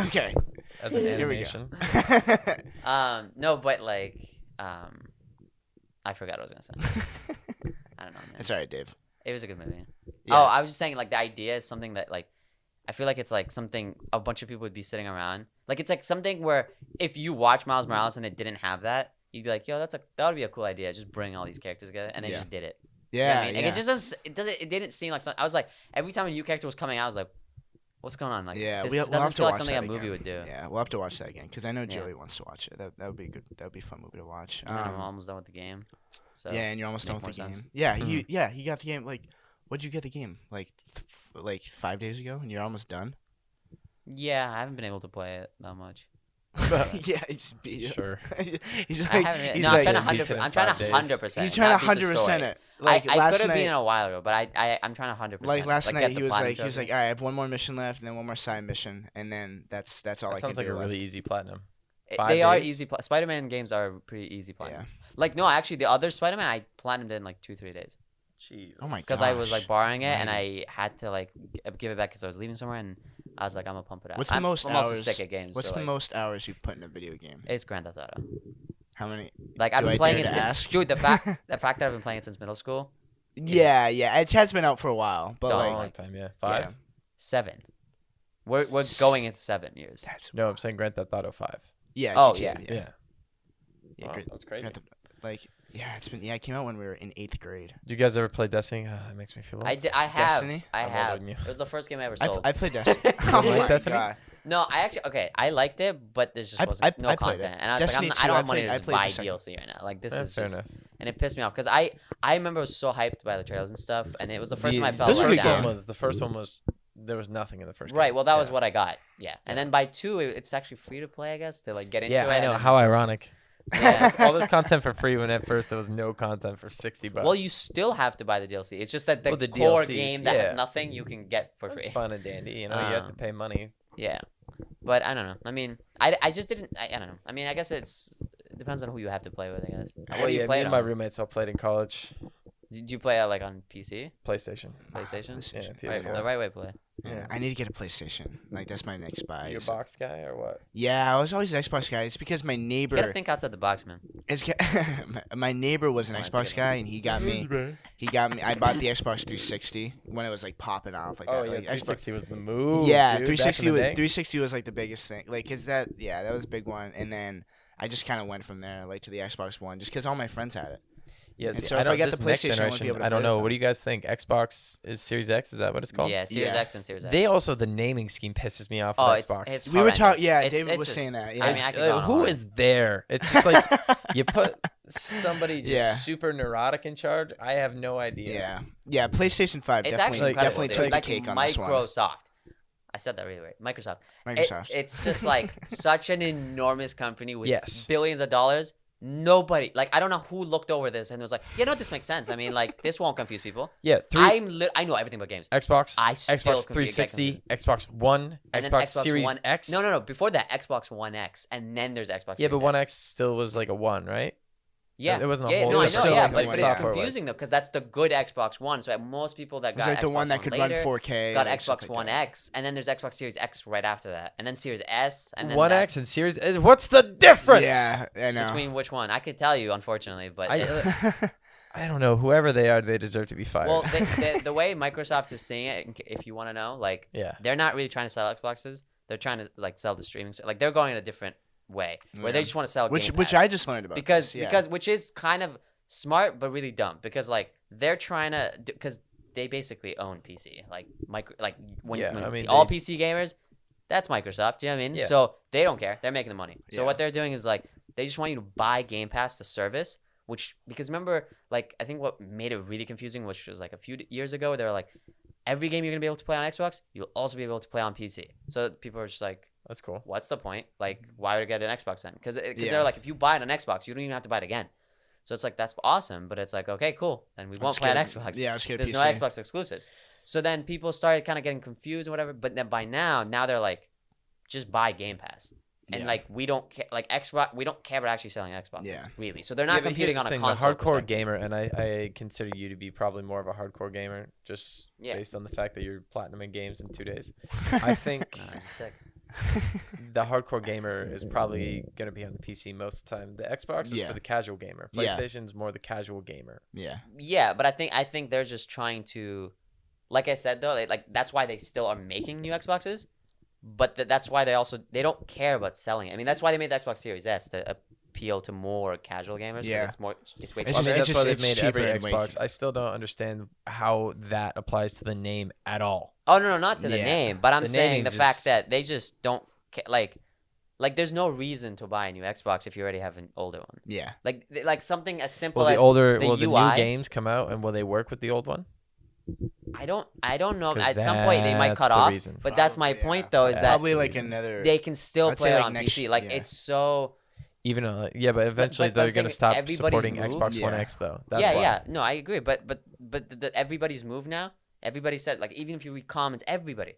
Okay. As an Here we go. animation. No, but like, I forgot what I was gonna say. I don't know, man. It's alright, Dave. It was a good movie. Yeah. Oh, I was just saying, like, the idea is something that, like, I feel like it's like something a bunch of people would be sitting around. Like, it's like something where if you watch Miles Morales and it didn't have that, you'd be like, yo, that would be a cool idea. Just bring all these characters together, and they Yeah. just did it. You know Yeah. what I mean? Like, yeah. it just doesn't. It didn't seem like something. I was like, every time a new character was coming out, I was like, what's going on? Like, Yeah, this we'll doesn't have to feel like watch something a that movie again. would do. Yeah, we'll have to watch that again because I know Yeah. Joey wants to watch it. That would be good. That would be a fun movie to watch. And then I'm almost done with the game. So yeah, and you're almost done make with the more game. sense. Yeah, he got the game. Like, what'd you get the game? Like 5 days ago, and you're almost done. Yeah, I haven't been able to play it that much. Yeah, he just beat you. Sure. He's I like, haven't. he's No, like, I'm trying to beats it in 100. I'm trying 5 to days. 100%. he's trying to not beat the 100% story. it. Like I last could have night, beaten it a while ago, but I'm trying to 100%. like last get night, the he was platinum like, trophy. all right, I have one more mission left, and then one more side mission, and then that's all I That can sounds like do a left. really easy platinum. They 5 are days? easy. Spider-Man games are pretty easy Yeah. platinums. Like no, actually, the other Spider-Man I platinumed in like 2-3 days Jeez. Oh my god. because I was like borrowing it and Right. I had to like give it back because I was leaving somewhere and I was like, I'm gonna pump it out. What's the most I'm also hours- sick at games. What's so, the like, most hours you've put in a video game? It's Grand Theft Auto. How many? Like I've Do been I playing dare it to since, ask? dude. The fact that I've been playing it since middle school. Yeah, it has been out for a while, but Dog. a like, long time, yeah. 5? yeah. 7. We're going into 7 years. That's, No, I'm saying Grand Theft Auto 5. yeah. Oh, GTA, yeah. yeah. Yeah, Wow, great. that's crazy. Grand Theft- Like, yeah, it came out when we were in 8th grade. Did you guys ever play Destiny? That makes me feel old. I have. Destiny? I I'm older have. than you. It was the first game I ever I sold. played Destiny. You Oh like my Destiny? god. No, I actually I liked it, but there just I wasn't no played it. content, and I was Destiny like, 2, I don't I have money played- to I just played the buy second. DLC right now. Like this That's is fair just, enough. and it pissed me off because I remember I was so hyped by the trailers and stuff, and it was the first time I felt Those The were let good first down. one was there was nothing in the first. Right. game. Well, that was Yeah. what I got. Yeah, and then by 2, it's actually free to play, I guess, to like get into Yeah, it. I and know. then How the DLC. ironic. Yeah. All this content for free when at first there was no content for $60. Well, you still have to buy the DLC. It's just that the, Well, the core DLCs, game that yeah. has nothing you can get for It's free. fun and dandy. You know, you have to Um, pay money. Yeah, but I don't know. I mean, I just didn't. I don't know. I mean, I guess it depends on who you have to play with. I guess. What Well, do you yeah, play me it and my on? roommates all played in college. Did you play it like on PC, PlayStation. PlayStation? Yeah, Right, PS4. the right way to play. Yeah, I need to get a PlayStation. Like that's my next buy. You a so- box guy or what? Yeah, I was always an Xbox guy. It's because my You gotta neighbor. think outside the box, man. My neighbor was an Oh, that's a Xbox good guy, and he got me. I bought the Xbox 360 when it was like popping off. Like Oh that. yeah, Like, Xbox- 360 was the move. Yeah, dude, 360 back in was the day. 360 was like the biggest thing. Like, is that? Yeah, that was a big one. And then I just kind of went from there, like to the Xbox One, just because all my friends had it. Yeah, And see, so if I don't- get this the next PlayStation, I won't be generation, able to I don't play know. with What do you guys think? Xbox is Series X? Is that what it's called? Yeah, Series Yeah. X and Series X. They also the naming scheme pisses me off. Oh, with it's Xbox. We were talking. horrendous. Yeah, It's- David it's was just- saying that. I Yeah, mean, I could go on Who hard. is there? It's just like you put somebody just Yeah. super neurotic in charge. I have no idea. yeah. PlayStation 5 It's definitely, actually incredible. definitely dude. took like the cake on this one. Microsoft. I said that really weird. Microsoft. Microsoft. It's just like such an enormous company with Yes. billions of dollars. Nobody, like, I don't know who looked over this and was like, you know, this makes sense. I mean, like, this won't confuse people. Yeah, I know everything about games. Xbox, I still Xbox confuse- get 360, Xbox One, And then Xbox Series One X. No. Before that, Xbox One X, and then there's Xbox. Yeah, but Series One X. X still was like a one, right? Yeah, it wasn't a yeah, whole no, I know, separate yeah, thing, but like it's software-wise. confusing though because that's the good Xbox One. So most people that It was got like the Xbox one that could run later 4K. got like, stuff Xbox like One that. X, and then there's Xbox Series X right after that, and then Series S, and then One that's- X and Series. What's the difference? Yeah, I know. between which one? I could tell you, unfortunately, but I, I don't know. Whoever they are, they deserve to be fired. well, the way Microsoft is seeing it, if you want to know, like yeah. they're not really trying to sell Xboxes. They're trying to like sell the streaming. Like they're going in a different way where they Yeah. just want to sell which Game which Pass. I just learned about. because this, yeah. because which is kind of smart but really dumb because like they're trying to because they basically own PC like when Yeah, I mean, all they- PC gamers that's Microsoft, you know what I mean? Yeah. So they don't care. They're making the money. So Yeah. what they're doing is like They just want you to buy Game Pass, the service, because remember, like, I think what made it really confusing, which was like a few years ago, they were like, every game you're going to be able to play on Xbox, you'll also be able to play on PC. So people are just like, That's cool. what's the point? Like, why would I get an Xbox then? Because they're like, if you buy it on Xbox, you don't even have to buy it again. So it's like, that's awesome. But it's like, okay, cool. Then we won't play on Xbox. Yeah, I'll just get There's PC. no Xbox exclusives. So then people started kind of getting confused and whatever. But then by now they're like, just buy Game Pass. And like, we don't care, like Xbox, we don't care about actually selling Xboxes, really. So they're not competing on a console. The hardcore gamer, and I consider you to be probably more of a hardcore gamer, just based on the fact that you're platinuming games in 2 days. I think I'm just sick. the hardcore gamer is probably going to be on the PC most of the time. The Xbox is for the casual gamer. PlayStation's more the casual gamer. Yeah, but I think they're just trying to, like I said though, that's why they still are making new Xboxes. But that's why they don't care about selling it. I mean, that's why they made the Xbox Series S, to appeal to more casual gamers. Yeah. It's way cheaper. That's why they've made every cheaper Xbox. I still don't understand how that applies to the name at all. Oh, no, not to the name. But I'm saying the fact that they just don't like there's no reason to buy a new Xbox if you already have an older one. Yeah. Like something as simple Will as the UI. new games come out, and will they work with the old one? I don't know. 'Cause At some point they might that's cut the off. reason. But that's my point though, is that probably like another. they can still I'd play say it like on next- PC. Like yeah. it's so. Even but eventually but they're I'm going to saying stop everybody's supporting moved. Xbox One Yeah. X though. That's Yeah, why. yeah. No, I agree. But everybody's moved now. Everybody says, like, even if you read comments, everybody,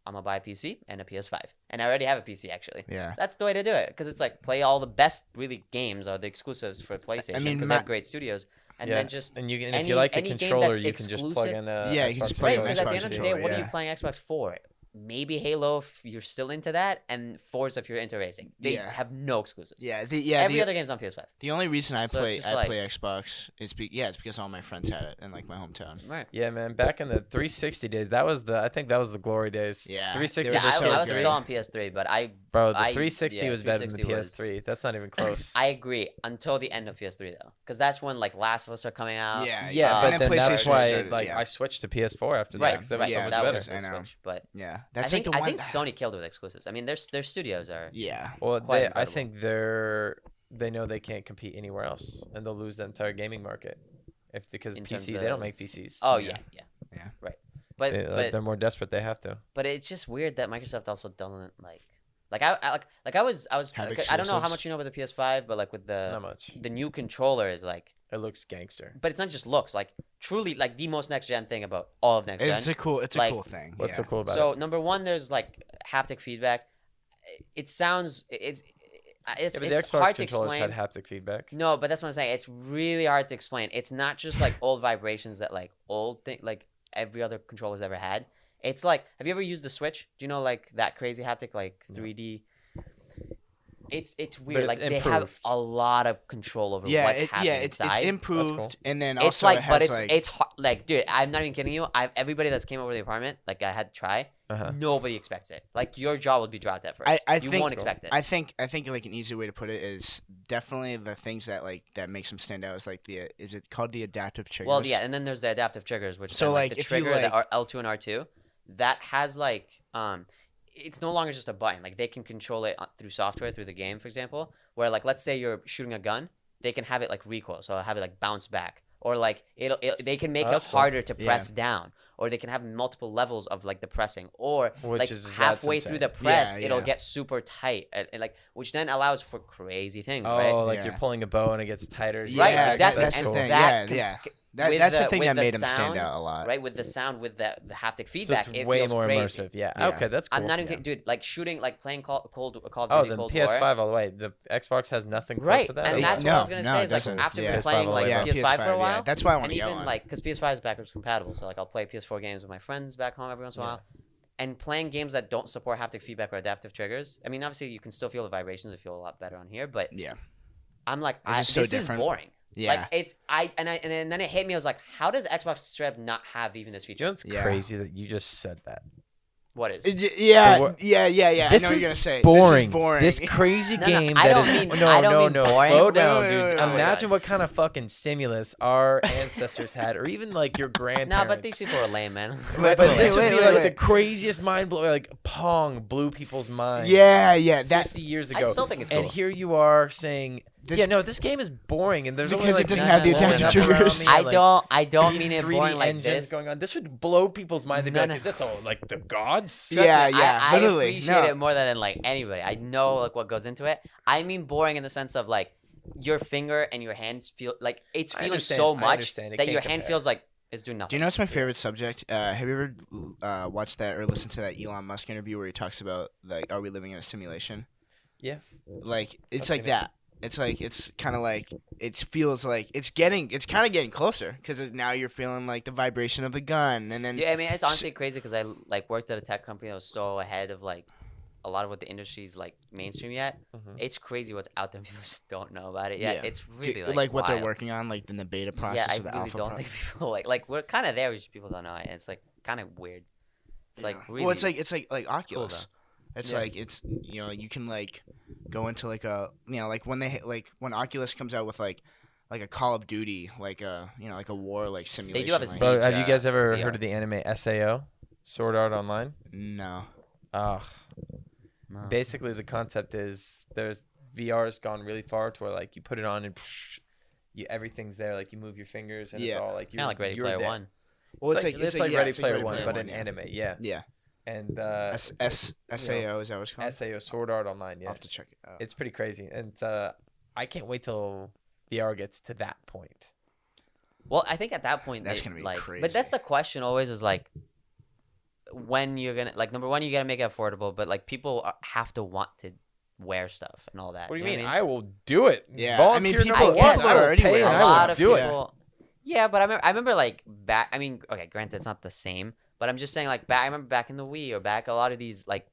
I'm gonna buy a PC and a PS5, and I already have a PC actually. Yeah. That's the way to do it, because it's like play all the best really games are the exclusives for PlayStation, because they have great studios, and then just and if any- you like the any game controller, that's you can just plug exclusive- in a Yeah, you can Xbox just plug right, an because at the Xbox end of the day, controller, what are you yeah. playing Xbox for? Maybe Halo if you're still into that, and Forza if you're into racing. They Yeah. have no exclusives. Yeah. Every other game's on PS5. The only reason I So it's just play Xbox is it's because all my friends had it in like my hometown. Right. Yeah, man. Back in the 360 days, I think that was the glory days. Yeah. 360 Yeah, They were was so I was good. still on PS3, but Bro, the I- 360 yeah, was better than the 360 was- PS3. That's not even close. I agree until the end of PS3 though, because that's when like Last of Us are coming out. Yeah. yeah, and but then then that's PlayStation why started, like yeah. I switched to PS4 after that. Right, 'cause that right. was so Yeah, much that better. was the I know. switch, but Yeah. I That's think like the one. Sony killed it with exclusives. I mean, their studios are. Yeah. Well, quite I incredible. think they know they can't compete anywhere else, and they'll lose the entire gaming market because In PC terms they don't of- make PCs. Oh Yeah. yeah. Yeah. Right, but They're more desperate. They have to. but it's just weird that Microsoft also doesn't I was Have I don't know how exclusives? much you know about the PS5, but like with Not much. the new controller is like, It looks gangster. but it's not just looks, like truly like the most next gen thing about all of next gen. It's a cool Like, thing. What's yeah. so cool about So it? number one, there's like haptic feedback. It sounds it's Yeah, but the it's Xbox hard to controllers explain. had haptic feedback. No, but that's what I'm saying. It's really hard to explain. It's not just like old vibrations that like old thing like every other controller's ever had. It's like, have you ever used the Switch? Do you know like that crazy haptic like 3D? It's weird. it's Like they have improved. a lot of control over Yeah. what's happening It's inside. improved, cool. and then It's also like, it has but it's like, it's hard, like, dude, I'm not even kidding you. Everybody that's came over to the apartment, like I had to try. Uh-huh. Nobody expects it. Like your jaw would be dropped at first. I you think- won't expect it. I think like an easy way to put it is definitely the things that like that makes them stand out is like is it called the adaptive triggers? Well, yeah, and then there's the adaptive triggers, which So, then, like, the if you, trigger that like- are L2 and R2, that has like it's no longer just a button. Like they can control it through software, through the game, for example. Where like let's say you're shooting a gun, they can have it like recoil, so have it like bounce back, or like they can make Oh, it that's cool. harder to Yeah. press down, or they can have multiple levels of like the pressing, or Which like is- halfway that's through the insane. press, Yeah, it'll yeah. get super tight, and like which then allows for crazy things, Oh, right? like Yeah. you're pulling a bow and it gets tighter. Yeah, Right, yeah, exactly. that's and the thing. that Yeah. can- That's the thing with that the made them stand sound, out a lot. right? With the sound, with the haptic So feedback, it's it way feels more crazy. immersive. Yeah. Yeah. Okay, that's cool. I'm not even Yeah. kidding, dude. Like shooting, like playing Call of Oh, Duty the Cold PS5 War. all the way. The Xbox has nothing close Right, to that. and or that's what? what I was gonna No, say. it Is like doesn't. after Yeah. playing like Yeah, PS5 for a while, Yeah, that's why I want and to get even one. like because PS5 is backwards compatible, so like I'll play PS4 games with my friends back home every once in a while. And playing games that don't support haptic feedback or adaptive triggers. I mean, obviously you can still feel the vibrations. It feel a lot better on here, but Yeah. I'm like, It's just so this is different. boring. Yeah. Like it's and then it hit me. I was like, how does Xbox strip not have even this Do you feature? know what's Yeah. crazy that you just said that? What is? Yeah. I This know what is you're gonna say. boring. This is boring. This crazy No, game I that don't is mean- no, I don't no, mean no. boring. Slow Wait, down, wait, dude. wait, wait, wait. Imagine what kind of fucking stimulus our ancestors had, or even like your grandparents. No, but these people are lame, man. But Wait, this would wait, be wait, like wait. the craziest mind blowing. Like Pong blew people's minds. Yeah. That 50 years I ago. still think it's And cool. here you are saying, This- this game is boring, and there's only Because it like doesn't No, have the no, no, attack no, no, no. triggers. I don't mean it 3D boring like engines this. going on. This would blow people's mind. They'd be No, like, no. "Is this all like the gods?" Trust Yeah, me, yeah, I literally, appreciate no. it more than like anybody. I know like what goes into it. I mean boring in the sense of like your finger and your hands feel like it's I feeling understand, so I much understand. It that can't your hand compare. feels like it's doing nothing. Do you know what's my favorite subject? Have you ever watched that or listened to that Elon Musk interview where he talks about like, are we living in a simulation? Yeah. Like it's I've like seen it. that. It's like it's kind of like it feels like it's kind of getting closer because now you're feeling like the vibration of the gun, and then Yeah, I mean it's honestly crazy because I like worked at a tech company that was so ahead of like a lot of what the industry's like mainstream yet. Mhm. It's crazy what's out there. People just don't know about it yet. Yeah. It's really like what they're wild. working on, like in the beta process Yeah, I or the really alpha don't process. think people like we're kind of there. We just people don't know it. It's like kind of weird. It's like really. Well, it's like Oculus. It's Yeah. like it's you can like go into like a like when Oculus comes out with like a Call of Duty like a like a war like simulation. do have a like, So, Siege, have you guys ever VR. heard of the anime SAO, Sword Art Online? no. No. Basically, the concept is there's VR's gone really far to where like you put it on and everything's there. Like you move your fingers and Yeah. it's all like It's kind of like Ready you're Player there. One. Well, It's like yeah, Ready it's Player Ready One, Player but One, in anime. Yeah. Yeah. And SAO is that what it's called? SAO, Sword Art Online. I'll Yeah. have to check it out. It's pretty crazy, and I can't wait till VR gets to that point. Well, I think at that point That's they, gonna be like, crazy. But that's the question always is like, when you're gonna like number one you gotta make it affordable, but like people have to want to wear stuff and all that. What do you know mean? what I will do it. Yeah, Volunteer I mean, number people one. are I will already pay wearing and a I will lot of do people. Yeah, but I remember like back. I mean, okay, granted it's not the same, but I'm just saying like back. I remember back in the Wii or back a lot of these like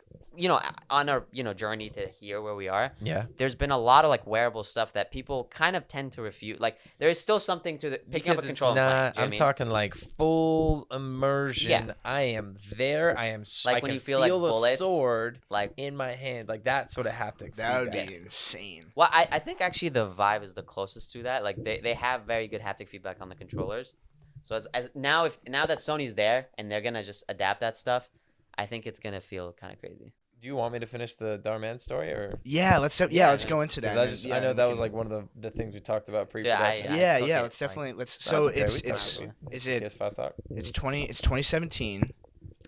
on our journey to here where we are. Yeah. There's been a lot of like wearable stuff that people kind of tend to refute. Like there is still something to picking up a Because control. it's and playing, not. do you know what I I'm mean? talking like full immersion. Yeah. I am there. I am. Like I when can you feel like a bullets, sword like. in my hand, like that sort of haptic. That would feedback. be insane. Well, I think actually the Vive is the closest to that. Like they have very good haptic feedback on the controllers. So as now that Sony's there and they're gonna just adapt that stuff, I think it's gonna feel kind of crazy. Do you want me to finish the Dhar Mann story, or? Yeah, let's Yeah, let's man. go into that. 'Cause and I then- know yeah, that we was can- like one of the things we talked about I- pre-production. Yeah, took yeah. it, Let's like- definitely let's. That's So okay, it's we it's talked. is it PS5 talk. it's 2017,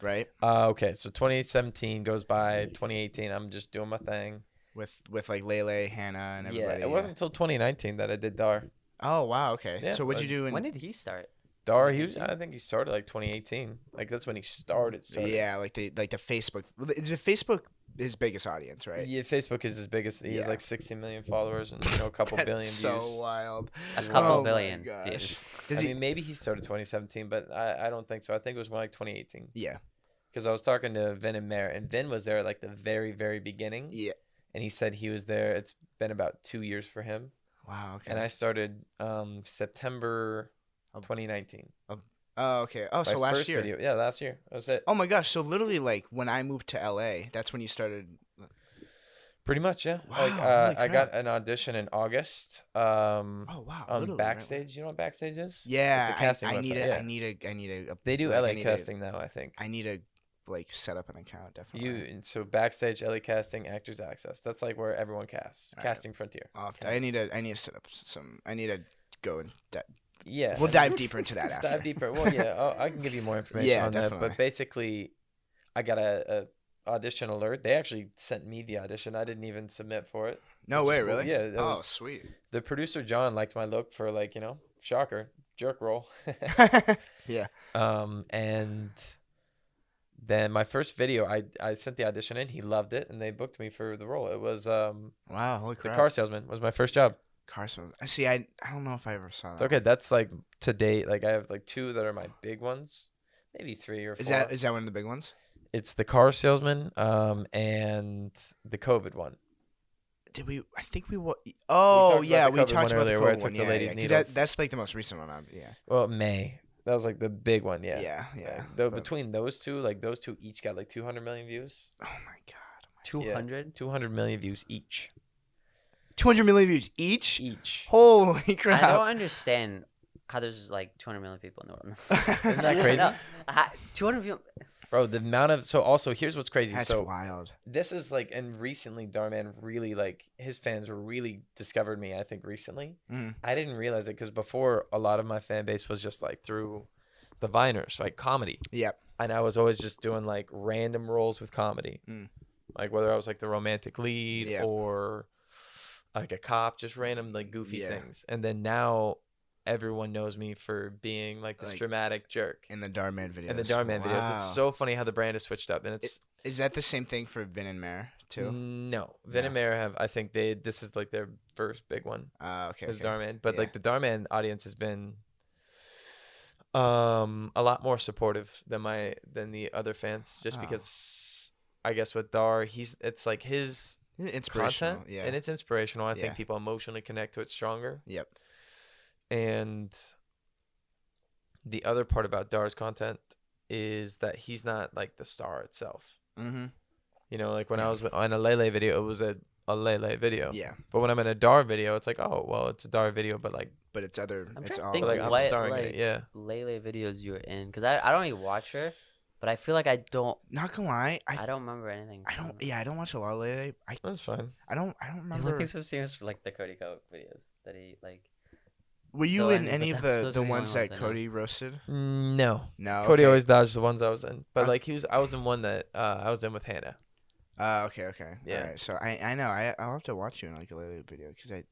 right? Okay, so 2017 goes by 2018. I'm just doing my thing. With like Lele, Hannah, and everybody. Yeah, it wasn't until 2019 that I did Dhar. Oh wow, okay. Yeah, So what'd you do in? When did he start? Dhar, I think he started like 2018. Like that's when he started. Yeah, like the Facebook. The Facebook his biggest audience, right? Yeah, Facebook is his biggest. He has Yeah. like 60 million followers and a couple That's billion so views. wild. A couple Oh my billion gosh. views. Does I he? mean, maybe he started 2017, but I don't think so. I think it was more like 2018. Yeah. Because I was talking to Vin and Mare, and Vin was there at like the very, very beginning. Yeah. And he said he was there. It's been about 2 years for him. Wow. Okay. And I started September 2019. Oh, okay. Oh, so My last first year. Video. Yeah, last year. That was it. Oh my gosh. So literally, like when I moved to LA, that's when you started. Pretty much, yeah. Wow, Like holy I got crap. an audition in August. Oh wow. On literally, right? Backstage. You know what Backstage is? Yeah. It's a casting I need website, it. yeah. I need a. They do like, LA I need casting now, I think. I need to like set up an account definitely. So Backstage, LA casting, Actors Access. That's like where everyone casts. All right. Casting Frontier. I need to set up some. I need to go and. Yeah. We'll dive deeper into that after. Dive deeper. Well, yeah, I can give you more information Yeah, on that. definitely. But basically, I got a audition alert. They actually sent me the audition. I didn't even submit for it. No which way, is cool. really? Yeah. That Oh, was, sweet. the producer John liked my look for like shocker jerk role. Yeah. And then my first video, I sent the audition in. He loved it, and they booked me for the role. It was Wow. Holy the crap. car salesman was my first job. Car sales. See, I don't know if I ever saw that. It's okay. That's like to date. Like I have like 2 that are my big ones, maybe 3 or 4. Is that one of the big ones? It's the car salesman, and the COVID one. Did we? I think we. Oh talked about yeah, the we COVID talked one about the earlier where I COVID took one. the Yeah, ladies' yeah. 'Cause needles. that's like the most recent one. Yeah. Well, May. That was like the big one. Yeah. Yeah. Though But- between those two, like those two each got like 200 million views. oh my god. 200. 200 million views each. 200 million views each. Each. Holy I crap. don't understand how there's like 200 million people in the world. Isn't that crazy? No, 200 people. Bro, the amount of so also here's what's crazy. That's so wild. this is like, and recently Dhar Mann really like his fans really discovered me. I think recently. Mm. I didn't realize it because before a lot of my fan base was just like through the Viners, like comedy, Yep. and I was always just doing like random roles with comedy, Mm. like whether I was like the romantic lead Yeah. or like a cop, just random like goofy Yeah. things. And then now everyone knows me for being like this Like, dramatic jerk. In the Dhar Mann videos. In the Dhar Mann videos, Wow. it's so funny how the brand has switched up, and it's Is that the same thing for Vin and Mare too? no Vin and Mare have. I think this is like their first big one. Okay. Is Okay. Dhar Mann, but Yeah. like the Dhar Mann audience has been a lot more supportive than the other fans, just Oh. because I guess with Dhar, it's like his Inspirational. content, Yeah. and it's inspirational. I Yeah. think people emotionally connect to it stronger. Yep. And the other part about Dhar's content is that he's not like the star itself. Mm-hmm. You know, like when I was on a Lele video, it was a Lele video. Yeah. But when I'm in a Dhar video, it's like, oh, well, it's a Dhar video, but like, But it's other. I'm it's trying to all think like I'm what starring in like it. Yeah. Lele videos you were in, because I don't even watch her, but I feel like I don't Not gonna lie. I don't remember anything. I don't. Yeah. I don't watch a lot of Lele. That's fine. I don't The remember. only things I've seen was like the Cody Coke videos that he like. Were you No, in but any of those the are the ones only that ones I know. Cody roasted? No. No. Cody okay. always dodged the ones I was in. But Uh, like I was in one that I was in with Hannah. Okay. Okay. Yeah. All right. So I know. I'll have to watch you in like a Lele video because I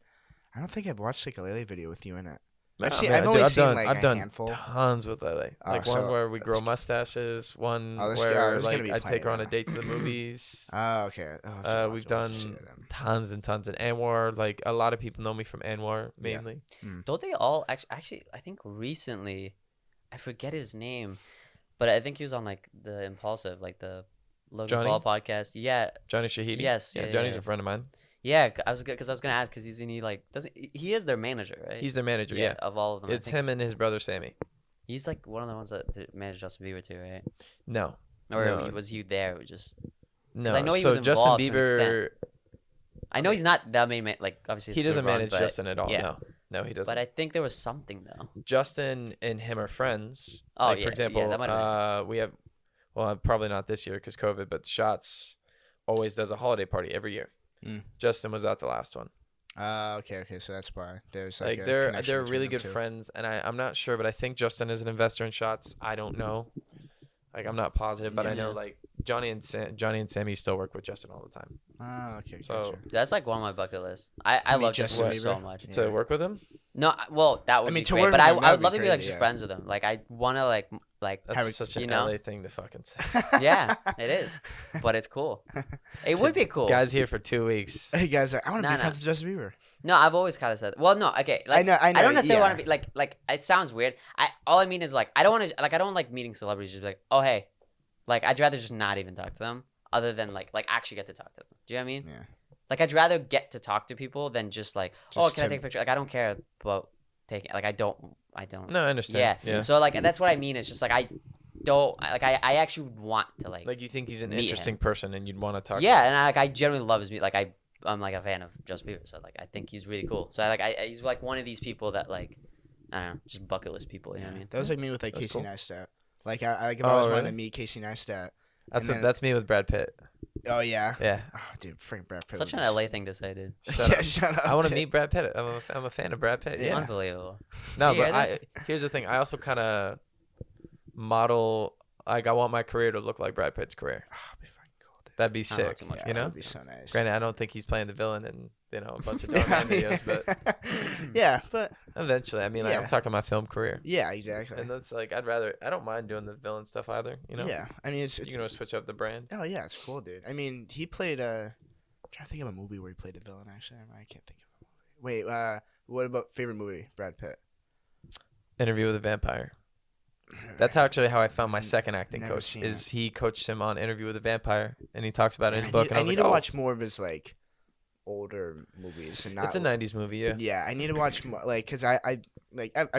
don't think I've watched like a Lele video with you in it. I've only seen, like, I've a done handful. tons with Lele. Oh, Like so one where we grow that's- mustaches, one Oh, where there's gonna like be I plenty take her on a then. date to the movies. Oh, okay. I'll have to We've watch a done shit of them. tons and tons. And Anwar, like a lot of people know me from Anwar Yeah. mainly. Don't they all actually? I think recently, I forget his name, but I think he was on like the Impulsive, like the Logan Johnny? Paul podcast. Yeah, Johnny Shahidi. Yes, Yeah, yeah, Johnny's yeah. a friend of mine. yeah. I was gonna ask because he like doesn't he is their manager, right? He's their manager. Yeah. of all of them. I It's think him and his brother Sammy. He's like one of the ones that managed Justin Bieber too, right? No. Or No. was he there? Just No. I know he so was Justin involved to an Bieber, I know he's not the main man. Like obviously he it's doesn't Bieber, manage but, Justin at all. yeah. No, he doesn't. But I think there was something though. Justin and him are friends. Oh, like, yeah, for yeah, example, that might have we have, well, probably not this year because COVID, but Shots always does a holiday party every year. Mm. Justin was at the last one. Okay. Okay. So that's why there's like, Like a they're connection between really them good two. friends, and I'm not sure, but I think Justin is an investor in Shots. I don't know. Like I'm not positive, but I know Yeah. like Johnny and Sammy still work with Justin all the time. Oh, okay. So- Gotcha. That's like one of my bucket lists. I meet love Justin Justin Bieber so Bieber? much. Yeah. To work with him, No, well that would I mean, be to great, work but with I him, that would would love be to be like crazy, just yeah. friends with him. Like I want to like that's Have it- such you an know? LA thing to fucking say. yeah, it is, but it's cool. It would be cool. Guys here for 2 weeks. Hey guys, I want to Nah, be nah. friends with Justin Bieber. No, I've always kind of said. Well, no, okay. Like, I know. I don't necessarily yeah. want to be like. It sounds weird. All I mean is like I don't want to like I don't like meeting celebrities. Just be like, oh hey, like I'd rather just not even talk to them, other than like actually get to talk to them. Do you know what I mean? Yeah. Like I'd rather get to talk to people than just like, oh, Just can I to- take a picture? Like I don't care about taking. Like I don't. No, I understand. Yeah. Yeah. So like that's what I mean. It's just like I don't like I actually would want to like Like you think he's an meet interesting him. person and you'd want to talk to yeah, him. and I genuinely love his music. Like I'm like a fan of Justin Bieber, so like I think he's really cool. So he's like one of these people that like I don't know, just bucket list people. You know what I mean? That was like me with like That's Casey cool. Neistat. Like I've Oh, always wanted really? to meet Casey Neistat. That's and then- that's me with Brad Pitt. Oh yeah. Yeah. Oh dude, Frank Brad Pitt. Such an was- LA thing to say, dude. Shut yeah, up. shut up. I want to dude. meet Brad Pitt. I'm a fan of Brad Pitt. Yeah. Unbelievable. No, You hear but this? here's the thing. I also kind of model. Like I want my career to look like Brad Pitt's career. Oh, it'd be fucking cool, dude. That'd be I don't know sick. too much Yeah, You know. that'd be so nice. Granted, I don't think he's playing the villain in a bunch of Dhar Mann videos, but yeah, but eventually, I mean, like, Yeah. I'm talking my film career, yeah, exactly. and that's like I don't mind doing the villain stuff either. You know. Yeah, I mean You can always switch up the brand. oh yeah, it's cool, dude. I mean, he played I'm trying to think of a movie where he played the villain. Actually, I can't think of a movie. Wait, what about favorite movie? Brad Pitt. Interview with a Vampire. That's actually how I found my second acting Never coach. seen Is he coached him on Interview with a Vampire, and he talks about it in his book. And I I was need like, to oh, watch more of his like older movies and not. It's a '90s movie, yeah. Yeah, I need to watch more, like, cause I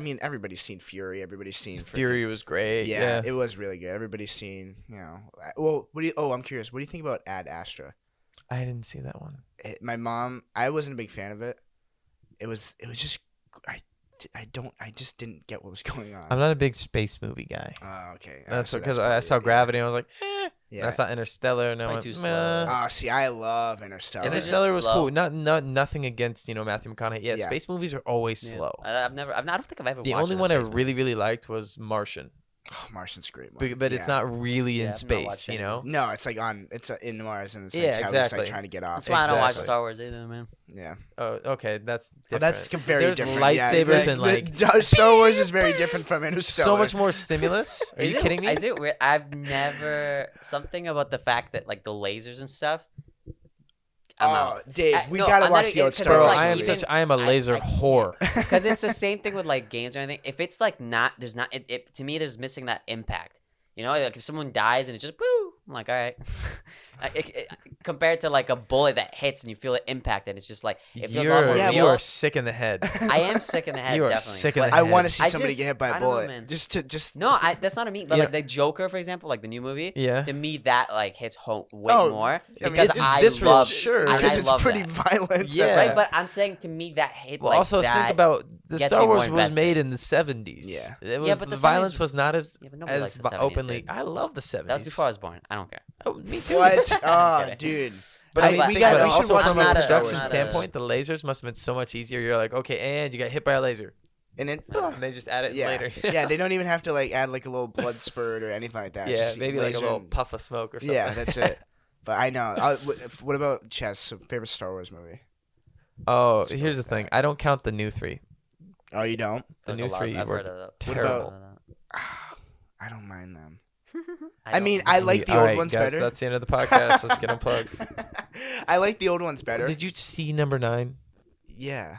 mean, everybody's seen Fury. Everybody's seen Fury was great. Yeah, Yeah. it was really good. Everybody's seen, Well, I'm curious. What do you think about Ad Astra? I didn't see that one. My mom, I wasn't a big fan of it. It was just, I just didn't get what was going on. I'm not a big space movie guy. Oh, okay. That's So because I probably saw it, Gravity and I was like, Yeah. And I saw Interstellar and I probably went, too meh. slow. See, I love Interstellar. Is it just Interstellar was slow? cool. Nothing against Matthew McConaughey. Yeah, Yeah. space movies are always Yeah. slow. I don't think I've ever The watched only a one I space movie. really really liked was Martian, Oh, Martian's a great one. but it's not really Yeah, in I've not space. watched You any. know. No, it's like it's in Mars and it's like Yeah, how he's exactly. like trying to get off. That's why I don't watch Exactly. Star Wars either, man. Yeah. Oh, okay, that's Well, different. that's very There's different. lightsabers and like Star Wars is very different from Interstellar. so much more stimulus. Are you kidding me? Is it weird? I've never something about the fact that like the lasers and stuff. I'm out. Dave, we no, gotta I'm watch not- the old 'cause Star it's Bro, Wars like movies. I am a laser I whore. Because it's the same thing with like games or anything. If it's like there's not it to me there's missing that impact. You know, like if someone dies and it's just woo, I'm like, all right. Compared to like a bullet that hits and you feel it impact, and it's just like it feels a lot more You real. are sick in the head. I am sick in the head. You are definitely. sick in But- the I head. want to see I somebody just- get hit by I a don't know, bullet. man. Just No, that's not a me. But Yeah. like the Joker, for example, like the new movie. Yeah. To me, that like hits home way Oh, more I mean, because it's I visceral, love sure, and because I it's love pretty that. violent. Yeah. Right, but I'm saying to me that hit Well, like also that. think about the gets Star me more Wars was invested. made in the 70s. Yeah. It was Yeah, but the the violence 70s was not as Yeah, but nobody likes the 70s, openly. dude. I love the 70s. That was before I was born. I don't care. Oh, me too. What? Oh, kidding. dude. But I I mean, mean, we think got. about We it. should Also watch from more a not a- Star production Wars. not a- standpoint, the lasers must have been so much easier. You're like, okay, and you got hit by a laser, And then, and they just add it yeah, later. yeah, they don't even have to like add like a little blood spurt or anything like that. yeah, Just maybe like a laser little and- puff of smoke or something. Yeah, that's it. But I know. What about Chess? Favorite Star Wars movie? Oh, Let's go here's the with thing. that. I don't count the new 3. Oh, you don't? The Like new a lot- 3 I've were heard of that. terrible. I don't mind them. I mean, don't- I like the All old right, ones guys, better. That's the end of the podcast. Let's get unplugged. I like the old ones better. Did you see number 9, Yeah.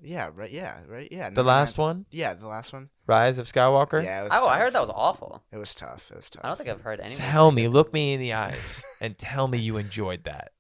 Yeah. Right. Yeah. Right. Yeah. the last one, Yeah, the last one. Rise of Skywalker? Yeah. It was Oh, tough. I heard that was awful. It was tough. It was tough. I don't think I've heard anyone. Tell me, look me in the eyes, and tell me you enjoyed that.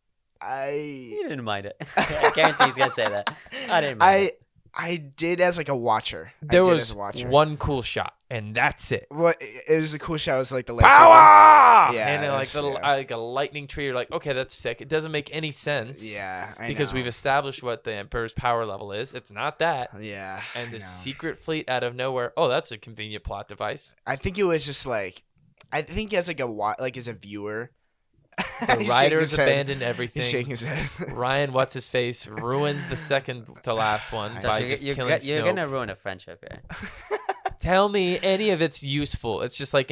You didn't mind it. I guarantee he's gonna say that. I didn't mind it. I did as like a watcher. There I did was as a watcher. one cool shot, and that's it. What it was a cool shot. It was like the lightsaber. Power! Yeah, and then like that's- yeah. like a lightning tree. You're like, okay, that's sick. It doesn't make any sense. Yeah, I because know. we've established what the Emperor's power level is. It's not that. Yeah, And I the know. secret fleet out of nowhere. Oh, that's a convenient plot device. I think it was just like, I think as like as a viewer, The He's shaking writers his head. abandoned He's everything. shaking his head. Ryan, what's his face, ruined the second to last one Josh, by Josh, just you're killing you're Snoke. gonna ruin a friendship here. Tell me any of it's useful. It's just like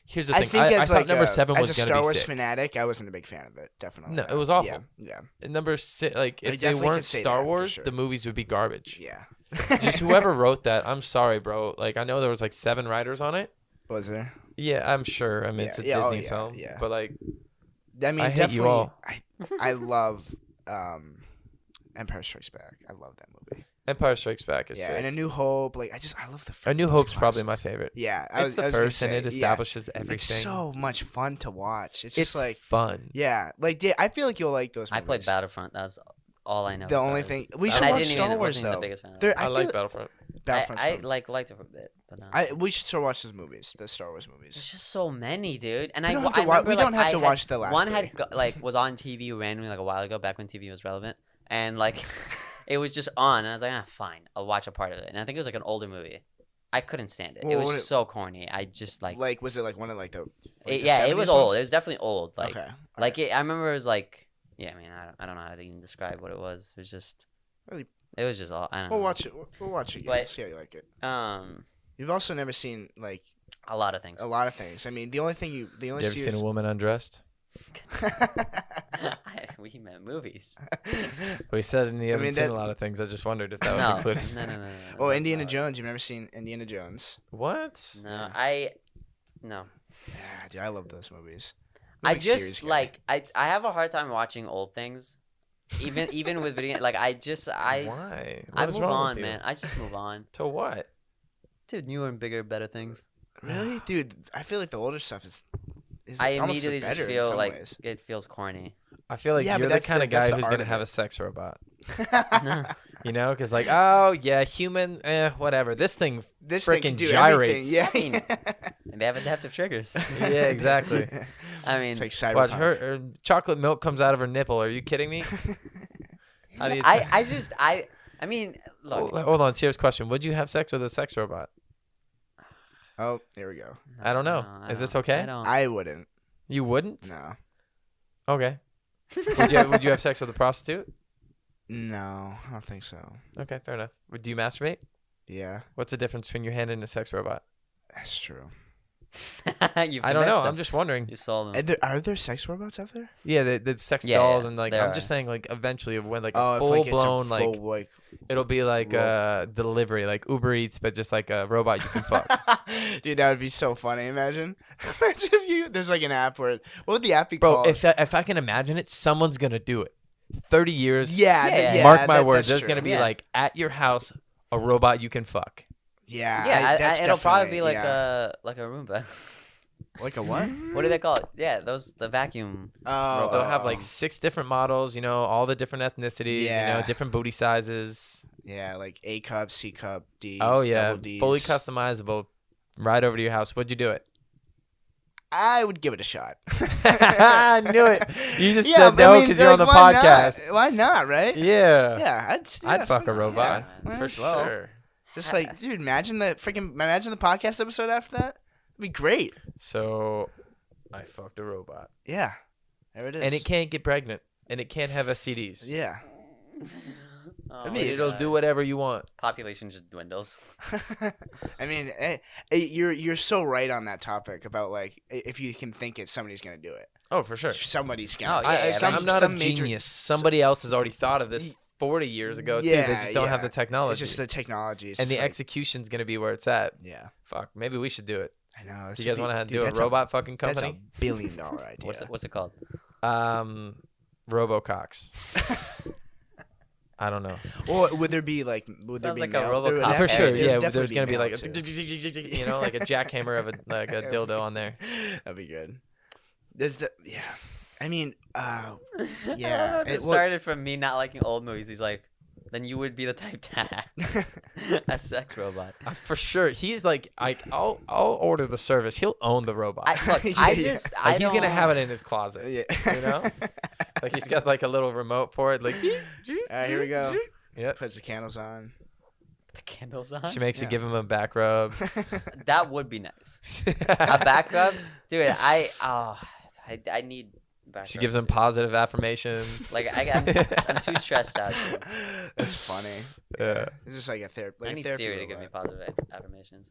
here's the I thing. think I as thought like number 7 as was a gonna Star be Wars sick. fanatic, I wasn't a big fan of it. Definitely. No, it was awful. Yeah. Number 6, like I if they definitely weren't could say Star that, for Wars, sure. the movies would be garbage. Yeah. Just whoever wrote that, I'm sorry, bro. Like I know there was like 7 writers on it. Was there? Yeah, I'm sure. I mean, it's a Yeah, oh, Disney yeah, film, yeah. but like I mean, I hate you definitely. all. I love Empire Strikes Back. I love that movie. Empire Strikes Back is Yeah, sick. and A New Hope. Like I love the. A New it's Hope's classic. probably my favorite. Yeah, It's the I was gonna first, and say, it yeah. establishes everything. It's so much fun to watch. It's It's just like fun. yeah, like I feel like you'll like those. I played movies. Battlefront. That's all I know. The Star only Wars. thing we And should I watch didn't Star even, Wars wasn't even though. the biggest fan of There- it. I like feel- Battlefront. Battlefront's I fun. liked it for a bit, but no. We should still watch those movies, the Star Wars There's movies. just so many, dude. And We I don't have I to wa- remember, we don't like, have I to had- watch the last one three. had was on TV randomly like a while ago, back when TV was relevant, and like it was just on, and I was like, fine, I'll watch a part of it. And I think it was like an older movie. I couldn't stand it. Well, It what was so corny. I just like was it like one of like the? yeah, it was old. It was definitely old. Like Okay. like I remember it was like yeah. I mean, I don't know how to even describe what it was. It was just Really? it was just all I don't We'll know. watch it. We'll watch it. Again. But- See how you like it. Um, You've also never seen like a lot of things. a lot of things. I mean, the only You ever seen series. a woman undressed? We meant movies. We said you haven't mean, seen that- a lot of things. I just wondered if that was No, included. no. Oh, that's Indiana not- Jones. You've never seen Indiana Jones? What? No, no. Yeah, dude, I love those movies. I'm a I big series just guy. like I have a hard time watching old things, even with video. Like I Why? I What is move wrong on, with you? man. I just move on To what? to newer and bigger, better things. Really, dude. I feel like the older stuff is is I almost immediately just better in feel some like ways. it feels corny. I feel like Yeah, you're but the that's kind the- of guy that's the who's art gonna of have it. a sex robot. You know, because like, oh yeah, human, whatever. This thing This thing freaking can do gyrates. everything. Yeah. And they have adaptive triggers. Yeah, exactly. I mean, It's like Watch cyberpunk. her chocolate milk comes out of her nipple. Are you kidding me? How do you? I mean, look. Hold on, serious question. Would you have sex with a sex robot? Oh, there we go. I don't know. No, Is this don't. okay? I don't. I wouldn't. You wouldn't? No. Okay. Would you have sex with a prostitute? No, I don't think so. Okay, fair enough. Do you masturbate? Yeah, What's the difference between your hand and a sex robot? that's true. You've I don't know. convinced I'm them. just wondering. You sold them. Are there sex robots out there? Yeah, the sex Yeah, dolls yeah, and like there I'm just are. saying like eventually when like a Oh, if full like it's blown a like full like. it'll be like delivery like Uber Eats but just like a robot you can fuck. Dude, that would be so funny. Imagine if there's like an app where what would the app be Bro, called? if I can imagine it, someone's gonna do it. 30 years. Yeah, Yeah, yeah. Mark my words. That's There's true. gonna be Yeah. like at your house a robot you can fuck. Yeah, Yeah, that's it'll probably be definitely- like yeah. a Roomba. like a what? What do they call it? Yeah, the vacuum. Oh, They'll have like 6 different models. You know, all the different ethnicities. You Yeah. know, different booty sizes. yeah, like A cup, C cup, D. Oh yeah, double Ds. fully customizable. Right over to your house. Would you do it? I would give it a shot. I knew it. You just Yeah, said but I no mean, because you're on the like, why podcast. not? Why not? Right? Yeah. Yeah, I'd fuck a robot yeah, might for as well. sure. Just like, dude, imagine the podcast episode after that. It'd be great. So, I fucked a robot, Yeah, there it is. and it can't get pregnant, and it can't have STDs. Yeah. Oh, I mean, look at It'll that. do whatever you want. Population just dwindles. I mean, you're so right on that topic about like if you can think it, somebody's gonna do it. Oh, for sure. Somebody's Oh, gonna. yeah, I'm not a some major- genius. Somebody else has already thought of this 40 years ago too. They Yeah, just don't have yeah. the technology. It's just the technology. It's and the just like- execution's gonna be where it's at. Yeah, Fuck, maybe we should do it. I know. Do you guys want to Dude, do a that's robot fucking That's company? $1 billion idea. What's it called? Robocox. I don't know. Or would there be like? Would there Sounds be like a male? RoboCop. There would For For definitely- sure, there'd yeah. definitely There's gonna be male, like too. you know, like a jackhammer of a dildo on there. That'd be good. Yeah. I mean, Yeah. yeah. It started from me not liking old movies. He's like, then you would be the type to have a sex robot. For sure, he's like, I'll order the service. He'll own the robot. Look, Yeah, I yeah. just, Like I he's gonna don't- have it in his closet. Yeah. You know? Like he's got like a little remote for it. Like, All right, here we go. Yep. Puts the candles on. the candles on. She makes Yeah. it give him a back rub. That would be nice. A back rub, dude. I need. Back She gives rubs. him positive affirmations. Like I'm too stressed out. Dude. That's funny. Yeah. It's just like a therapy. Like I a need therapy Siri to give me robot. positive affirmations.